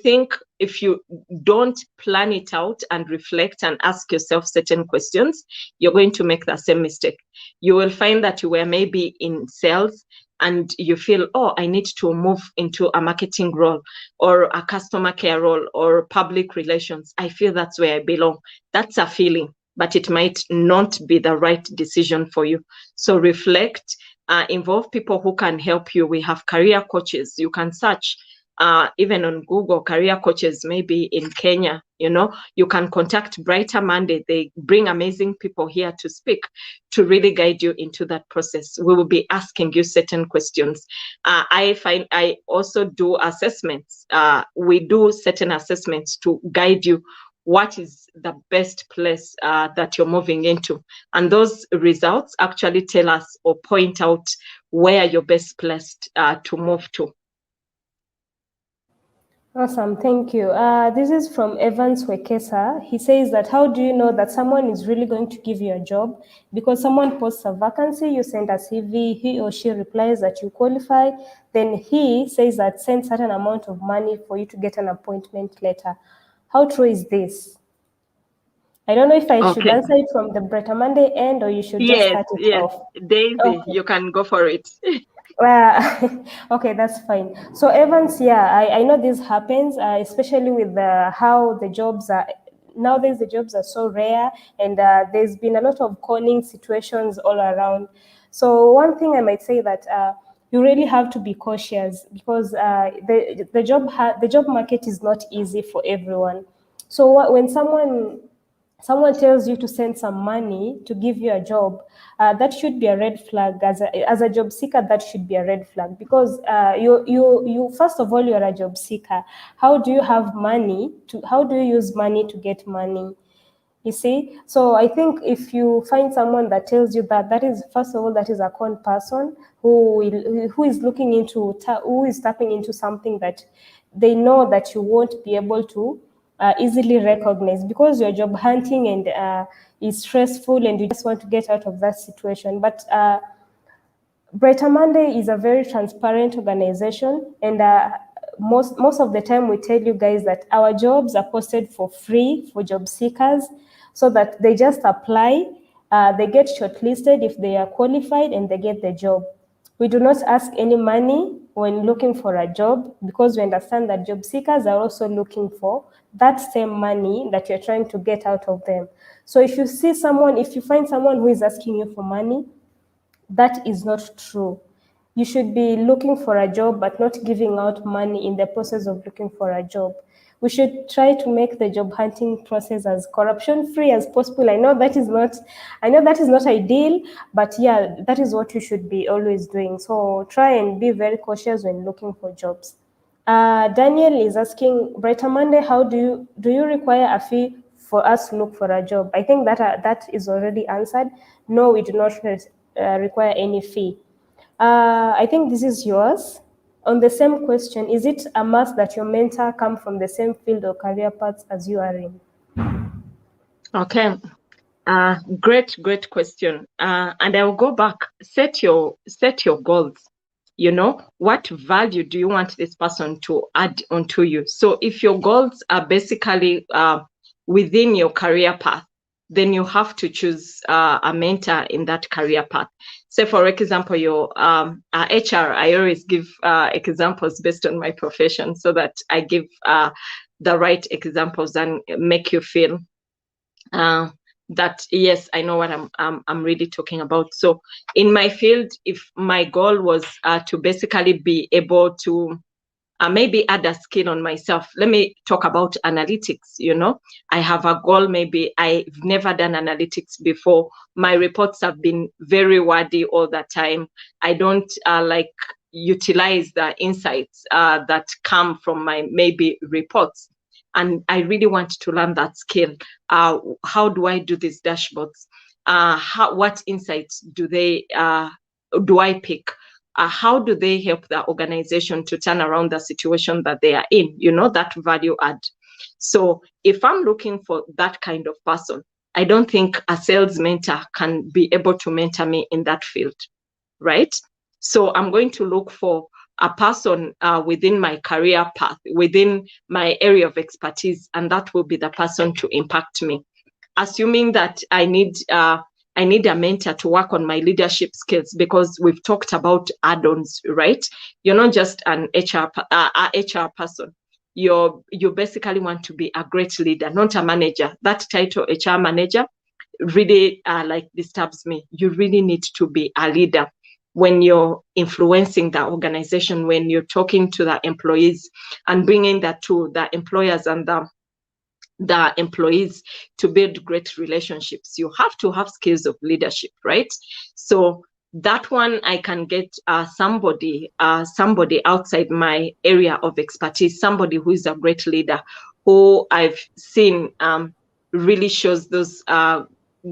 don't plan it out and reflect and ask yourself certain questions, you're going to make the same mistake. You will find that you were maybe in sales and you feel, I need to move into a marketing role or a customer care role or public relations. I feel that's where I belong. That's a feeling, but it might not be the right decision for you. So reflect, involve people who can help you. We have career coaches. You can search even on Google, career coaches, maybe in Kenya. You can contact BrighterMonday. They bring amazing people here to speak, to really guide you into that process. We will be asking you certain questions. I also do assessments. We do certain assessments to guide you. What is the best place that you're moving into? And those results actually tell us or point out where you're best placed to move to. Awesome, thank you. This is from Evans Wekesa. He says that, how do you know that someone is really going to give you a job? Because someone posts a vacancy, you send a CV, he or she replies that you qualify, then he says that send certain amount of money for you to get an appointment letter. How true is this? I don't know if I should answer it from the BrighterMonday end or you should just start it off. Daisy, okay. You can go for it. Okay, that's fine. So Evans, I know this happens, especially with how the jobs are. Nowadays, the jobs are so rare, and there's been a lot of conning situations all around. So one thing I might say that you really have to be cautious, because the job market is not easy for everyone. So when someone someone tells you to send some money to give you a job, that should be a red flag. As a job seeker, that should be a red flag, because you first of all, you're a job seeker. How do you have money how do you use money to get money? You see, so I think if you find someone that tells you that, that is, first of all, that is a con person who is looking into, who is tapping into something that they know that you won't be able to easily recognize, because you're job hunting and is stressful and you just want to get out of that situation. But Brighter Monday is a very transparent organization, and most of the time we tell you guys that our jobs are posted for free for job seekers, so that they just apply, they get shortlisted if they are qualified, and they get the job. We do not ask any money when looking for a job, because we understand that job seekers are also looking for that same money that you're trying to get out of them. So if you find someone who is asking you for money, that is not true. You should be looking for a job, but not giving out money in the process of looking for a job. We should try to make the job hunting process as corruption-free as possible. I know that is not ideal, but yeah, that is what you should be always doing. So try and be very cautious when looking for jobs. Daniel is asking, Brighter Monday, how do you require a fee for us to look for a job? I think that is already answered. No, we do not require any fee. I think this is yours. On the same question, is it a must that your mentor come from the same field or career paths as you are in? Okay. Great question. And I will go back. Set your goals. You know, what value do you want this person to add onto you? So if your goals are basically within your career path, then you have to choose a mentor in that career path. Say, for example, your HR, I always give examples based on my profession, so that I give the right examples and make you feel that yes, I know what I'm really talking about. So in my field, if my goal was to basically be able to maybe add a skill on myself, let me talk about analytics. You know, I have a goal. Maybe I've never done analytics before. My reports have been very wordy all the time. I don't like utilize the insights that come from my maybe reports. And I really want to learn that skill. How do I do these dashboards? What insights do I pick? How do they help the organization to turn around the situation that they are in? You know, that value add. So if I'm looking for that kind of person, I don't think a sales mentor can be able to mentor me in that field, right? So I'm going to look for a person within my career path, within my area of expertise, and that will be the person to impact me. Assuming that I need a mentor to work on my leadership skills, because we've talked about add-ons, right? You're not just an HR person. You basically want to be a great leader, not a manager. That title, HR manager, really like disturbs me. You really need to be a leader when you're influencing the organization, when you're talking to the employees and bringing that to the employers and the employees to build great relationships. You have to have skills of leadership, right? So that one, I can get somebody outside my area of expertise, somebody who is a great leader, who I've seen really shows those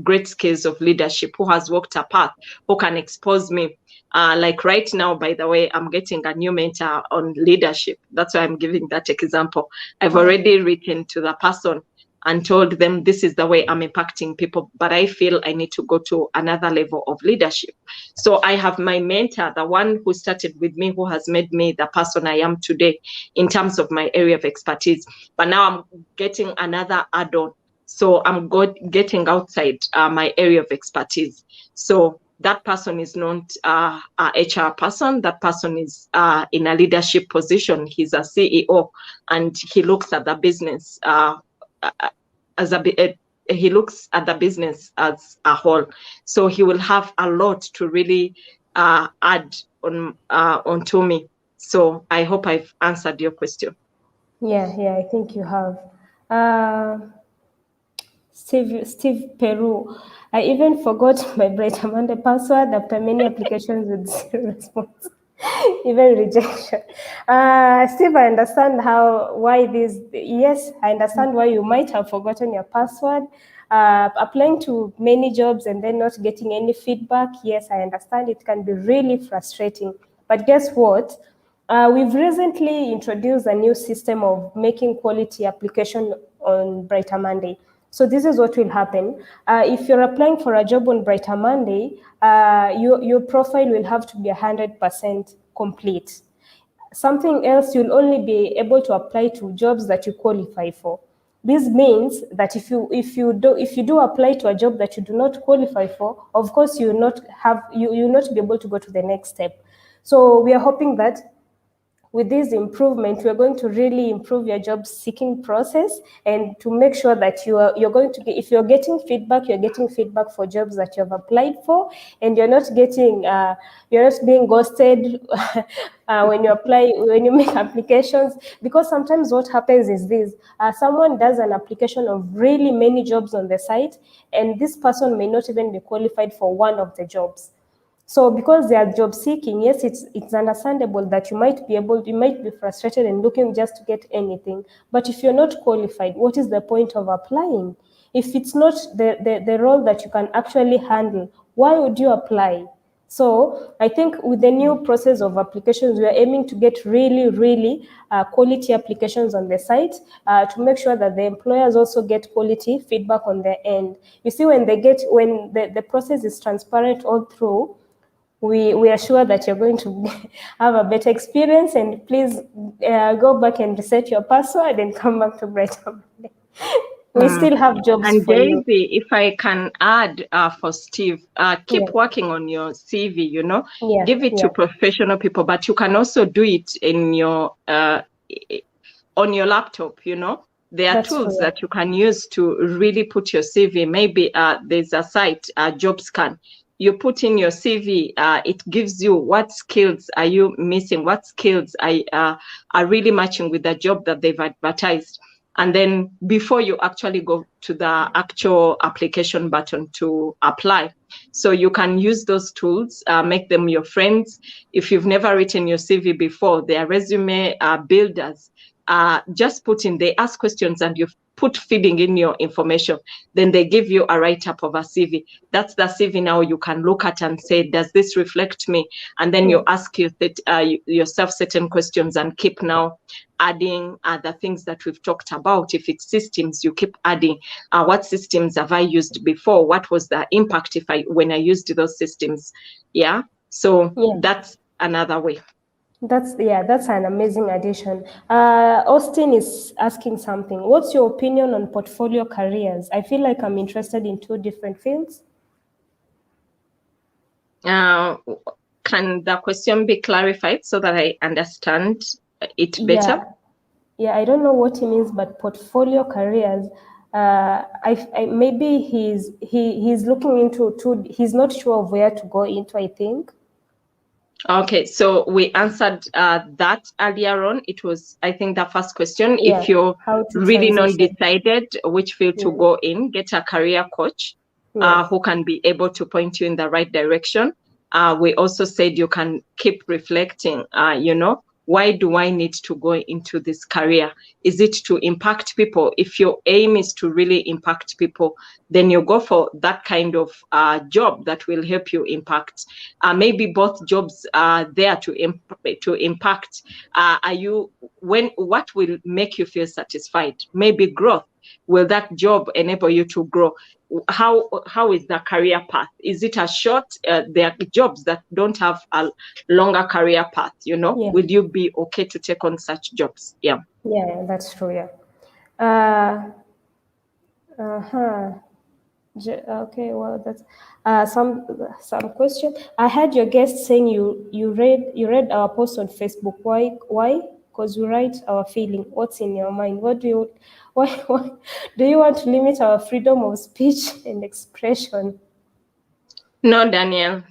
great skills of leadership, who has walked a path, who can expose me. Like right now, by the way, I'm getting a new mentor on leadership. That's why I'm giving that example. I've already written to the person and told them this is the way I'm impacting people, but I feel I need to go to another level of leadership. So I have my mentor, the one who started with me, who has made me the person I am today in terms of my area of expertise. But now I'm getting another add-on. So I'm getting outside my area of expertise. So that person is not a HR person. That person is in a leadership position. He's a CEO, and he looks at the business he looks at the business as a whole. So he will have a lot to really add onto me. So I hope I've answered your question. Yeah, I think you have. Steve Peru. I even forgot my BrighterMonday password after many applications with zero response, even rejection. Steve, I understand why this. Yes, I understand why you might have forgotten your password. Applying to many jobs and then not getting any feedback. Yes, I understand it can be really frustrating. But guess what? We've recently introduced a new system of making quality application on BrighterMonday. So this is what will happen. If you're applying for a job on BrighterMonday, your profile will have to be 100% complete. Something else, you'll only be able to apply to jobs that you qualify for. This means that if you do apply to a job that you do not qualify for, of course you will not be able to go to the next step. So we are hoping that with this improvement, we're going to really improve your job seeking process and to make sure that you're going to get, if you're getting feedback, you're getting feedback for jobs that you have applied for, and you're not being ghosted when you make applications. Because sometimes what happens is this: someone does an application of really many jobs on the site, and this person may not even be qualified for one of the jobs. So because they are job seeking, yes, it's understandable that you might be frustrated and looking just to get anything. But if you're not qualified, what is the point of applying? If it's not the role that you can actually handle, why would you apply? So I think with the new process of applications, we are aiming to get really, really quality applications on the site to make sure that the employers also get quality feedback on their end. You see, when the process is transparent all through, we are sure that you're going to have a better experience. And please go back and reset your password and come back to BrighterMonday. We still have jobs and for you. Daisy, if I can add for Steve, keep working on your CV, give it to professional people, but you can also do it in your on your laptop, There are tools that you can use to really put your CV. Maybe there's a site, JobScan. You put in your CV, it gives you what skills are you missing, what skills are really matching with the job that they've advertised. And then before you actually go to the actual application button to apply. So you can use those tools, make them your friends. If you've never written your CV before, they are resume builders. Just they ask questions and you put feeding in your information. Then they give you a write-up of a CV. That's the CV now you can look at and say, does this reflect me? And then you ask yourself certain questions and keep now adding the things that we've talked about. If it's systems, you keep adding what systems have I used before? What was the impact when I used those systems? So that's another way. That's an amazing addition. Austin is asking something. What's your opinion on portfolio careers? I feel like I'm interested in two different fields. Can the question be clarified so that I understand it better? Yeah, I don't know what he means, but portfolio careers. Maybe he's looking into two. He's not sure of where to go into, I think. Okay, so we answered that earlier on. It was, I think, the first question. If you're really not decided which field to go in, get a career coach who can be able to point you in the right direction. We also said you can keep reflecting, why do I need to go into this career? Is it to impact people? If your aim is to really impact people, then you go for that kind of job that will help you impact. Maybe both jobs are there to impact. What will make you feel satisfied? Maybe growth. Will that job enable you to grow? How is the career path? Is it a short? There are jobs that don't have a longer career path. Will you be okay to take on such jobs? Yeah, that's true. Okay, well, that's some question. I had your guest saying you read our post on Facebook. Why? Because we write our feeling. What's in your mind? Why do you want to limit our freedom of speech and expression? No, Daniel.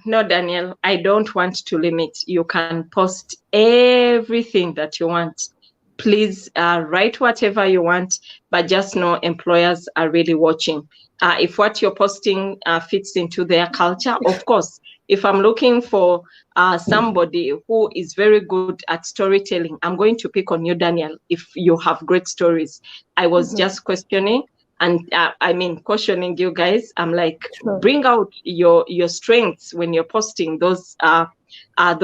I don't want to limit. You can post everything that you want. please write whatever you want, but just know employers are really watching. If what you're posting fits into their culture, of course. If I'm looking for somebody who is very good at storytelling, I'm going to pick on you, Daniel, if you have great stories. I was just questioning and cautioning you guys. I'm like, bring out your strengths when you're posting those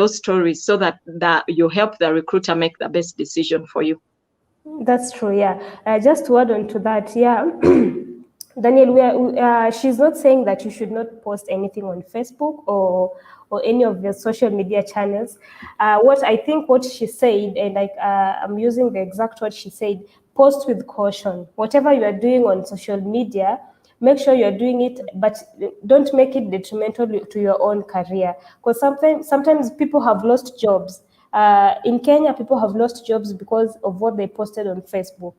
stories, so that you help the recruiter make the best decision for you. That's true, yeah. Just to add on to that, yeah. Daniel, she's not saying that you should not post anything on Facebook or any of your social media channels. What she said, and I'm using the exact word she said, post with caution. Whatever you are doing on social media, make sure you're doing it, but don't make it detrimental to your own career. Because sometimes people have lost jobs. In Kenya, people have lost jobs because of what they posted on Facebook.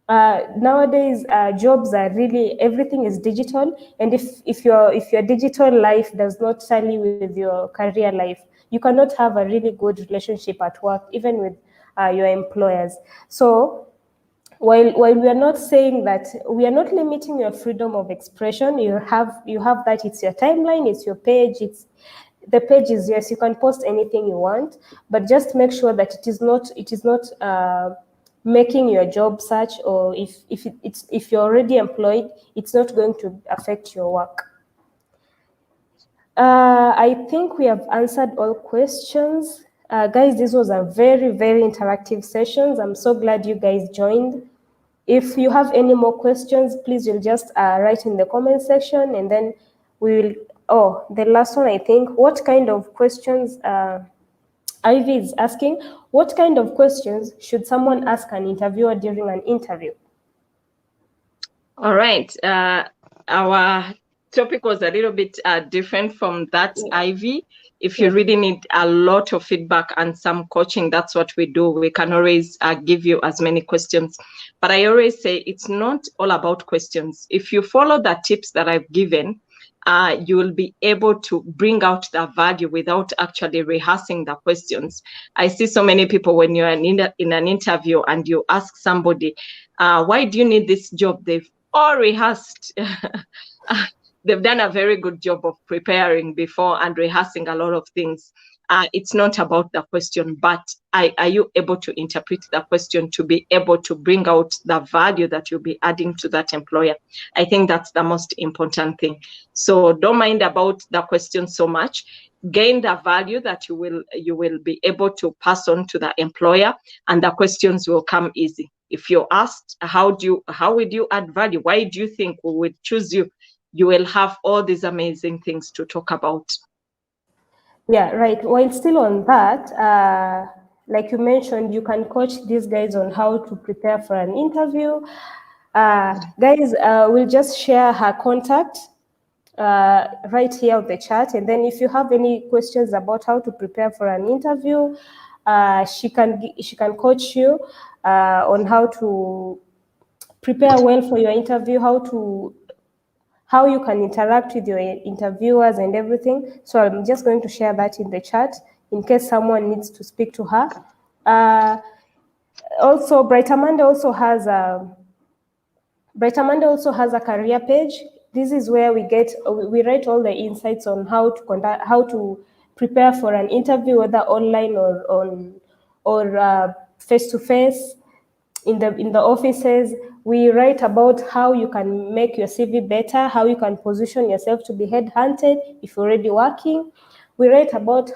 Nowadays, jobs are really, everything is digital, and if your digital life does not tally with your career life, you cannot have a really good relationship at work, even with your employers. So while we are not saying that, we are not limiting your freedom of expression. You have that. It's your timeline, it's your page, the page is yours. You can post anything you want, but just make sure that it is not making your job search, or if you're already employed, it's not going to affect your work. I think we have answered all questions. Guys, this was a very, very interactive session. I'm so glad you guys joined. If you have any more questions, please you'll just write in the comment section, and then we will. Oh, the last one, I think. What kind of questions? Ivy is asking, what kind of questions should someone ask an interviewer during an interview? All right. Our topic was a little bit different from that, Ivy. If you really need a lot of feedback and some coaching, that's what we do. We can always give you as many questions. But I always say it's not all about questions. If you follow the tips that I've given, you will be able to bring out the value without actually rehearsing the questions. I see so many people, when you're in an interview and you ask somebody, why do you need this job? They've all rehearsed. They've done a very good job of preparing before and rehearsing a lot of things. It's not about the question, but are you able to interpret the question to be able to bring out the value that you'll be adding to that employer? I think that's the most important thing. So don't mind about the question so much. Gain the value that you will be able to pass on to the employer, and the questions will come easy. If you're asked, how would you add value? Why do you think we would choose you? You will have all these amazing things to talk about. Yeah, right. While still on that, like you mentioned, you can coach these guys on how to prepare for an interview. Guys, we'll just share her contact right here on the chat. And then if you have any questions about how to prepare for an interview, she can coach you on how to prepare well for your interview, how you can interact with your interviewers and everything. So I'm just going to share that in the chat in case someone needs to speak to her. Also, BrighterMonday also has a career page. This is where we write all the insights on how to prepare for an interview, whether online or face to face in the offices. We write about how you can make your CV better, how you can position yourself to be headhunted if you're already working. We write about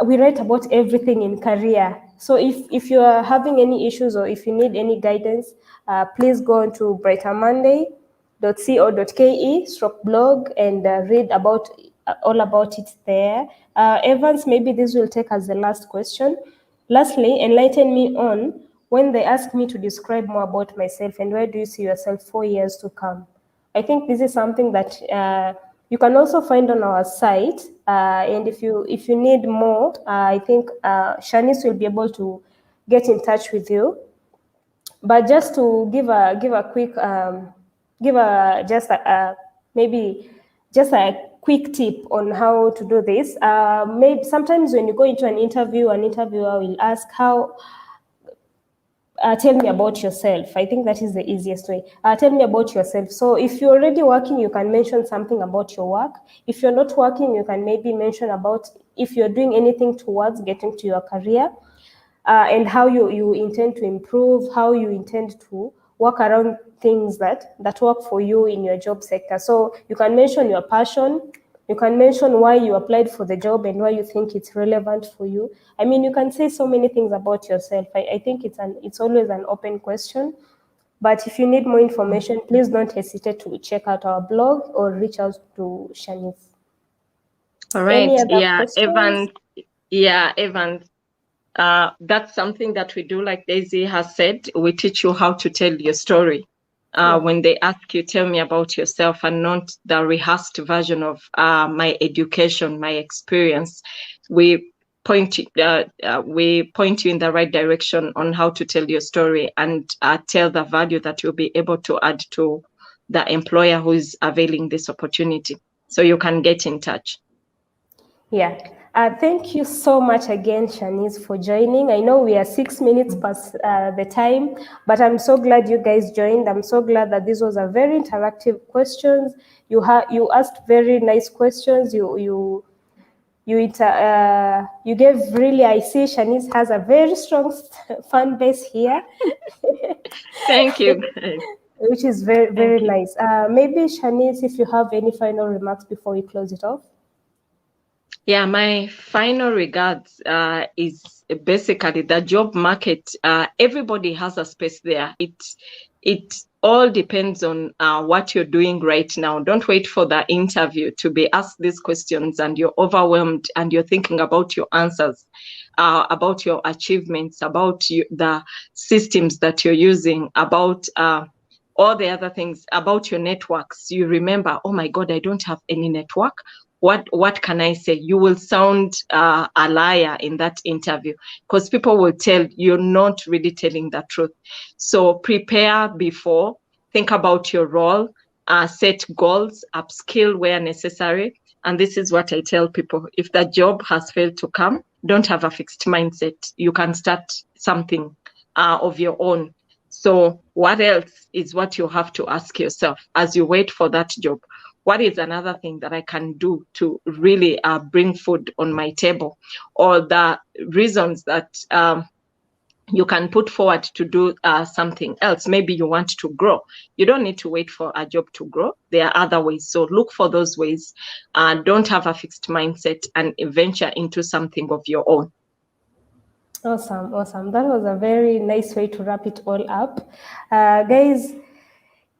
we write about everything in career. So if you are having any issues or if you need any guidance, please go on to brightermonday.co.ke/blog and read about all about it there. Evans, maybe this will take as the last question. Lastly, enlighten me on when they ask me to describe more about myself and where do you see yourself 4 years to come. I think this is something that you can also find on our site. And if you need more, I think Shanice will be able to get in touch with you. But just to give a quick, maybe just a quick tip on how to do this. Maybe sometimes when you go into an interview, an interviewer will ask tell me about yourself. I think that is the easiest way. Tell me about yourself. So if you're already working, you can mention something about your work. If you're not working, you can maybe mention about if you're doing anything towards getting to your career, and how you intend to improve, how you intend to work around things that work for you in your job sector. So you can mention your passion. You can mention why you applied for the job and why you think it's relevant for you. I mean, you can say so many things about yourself. I think it's always an open question. But if you need more information, please don't hesitate to check out our blog or reach out to Shanice. All right. Any other Yeah, questions? Evan. That's something that we do, like Daisy has said. We teach you how to tell your story. When they ask you, tell me about yourself, and not the rehearsed version of my education, my experience. We point you in the right direction on how to tell your story and tell the value that you'll be able to add to the employer who is availing this opportunity. So you can get in touch. Yeah. Thank you so much again, Shanice, for joining. I know we are 6 minutes past the time, but I'm so glad you guys joined. I'm so glad that this was a very interactive questions. You asked very nice questions. You gave really. I see Shanice has a very strong fan base here. Thank you. Which is very nice. Maybe Shanice, if you have any final remarks before we close it off. Yeah, my final regards is basically the job market. Everybody has a space there. It all depends on what you're doing right now. Don't wait for the interview to be asked these questions and you're overwhelmed and you're thinking about your answers, about your achievements, about the systems that you're using, about all the other things, about your networks. You remember, oh my God, I don't have any network. What can I say? You will sound a liar in that interview because people will tell you're not really telling the truth. So prepare before, think about your role, set goals, upskill where necessary. And this is what I tell people. If the job has failed to come, don't have a fixed mindset. You can start something of your own. So what else is what you have to ask yourself as you wait for that job? What is another thing that I can do to really bring food on my table? Or the reasons that you can put forward to do something else. Maybe you want to grow. You don't need to wait for a job to grow. There are other ways. So look for those ways. Don't have a fixed mindset and venture into something of your own. Awesome. That was a very nice way to wrap it all up. Guys,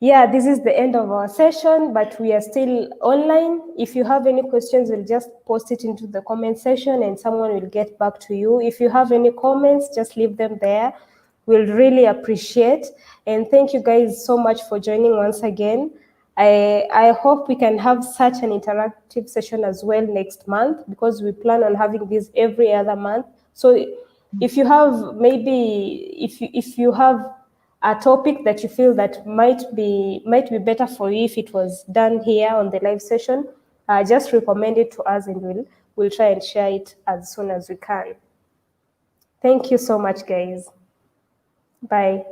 yeah, this is the end of our session, but we are still online. If you have any questions, we'll just post it into the comment section and someone will get back to you. If you have any comments, just leave them there. We'll really appreciate. And thank you guys so much for joining once again. I hope we can have such an interactive session as well next month because we plan on having this every other month. So if you have if you have a topic that you feel that might be better for you if it was done here on the live session, just recommend it to us and we'll try and share it as soon as we can. Thank you so much, guys. Bye.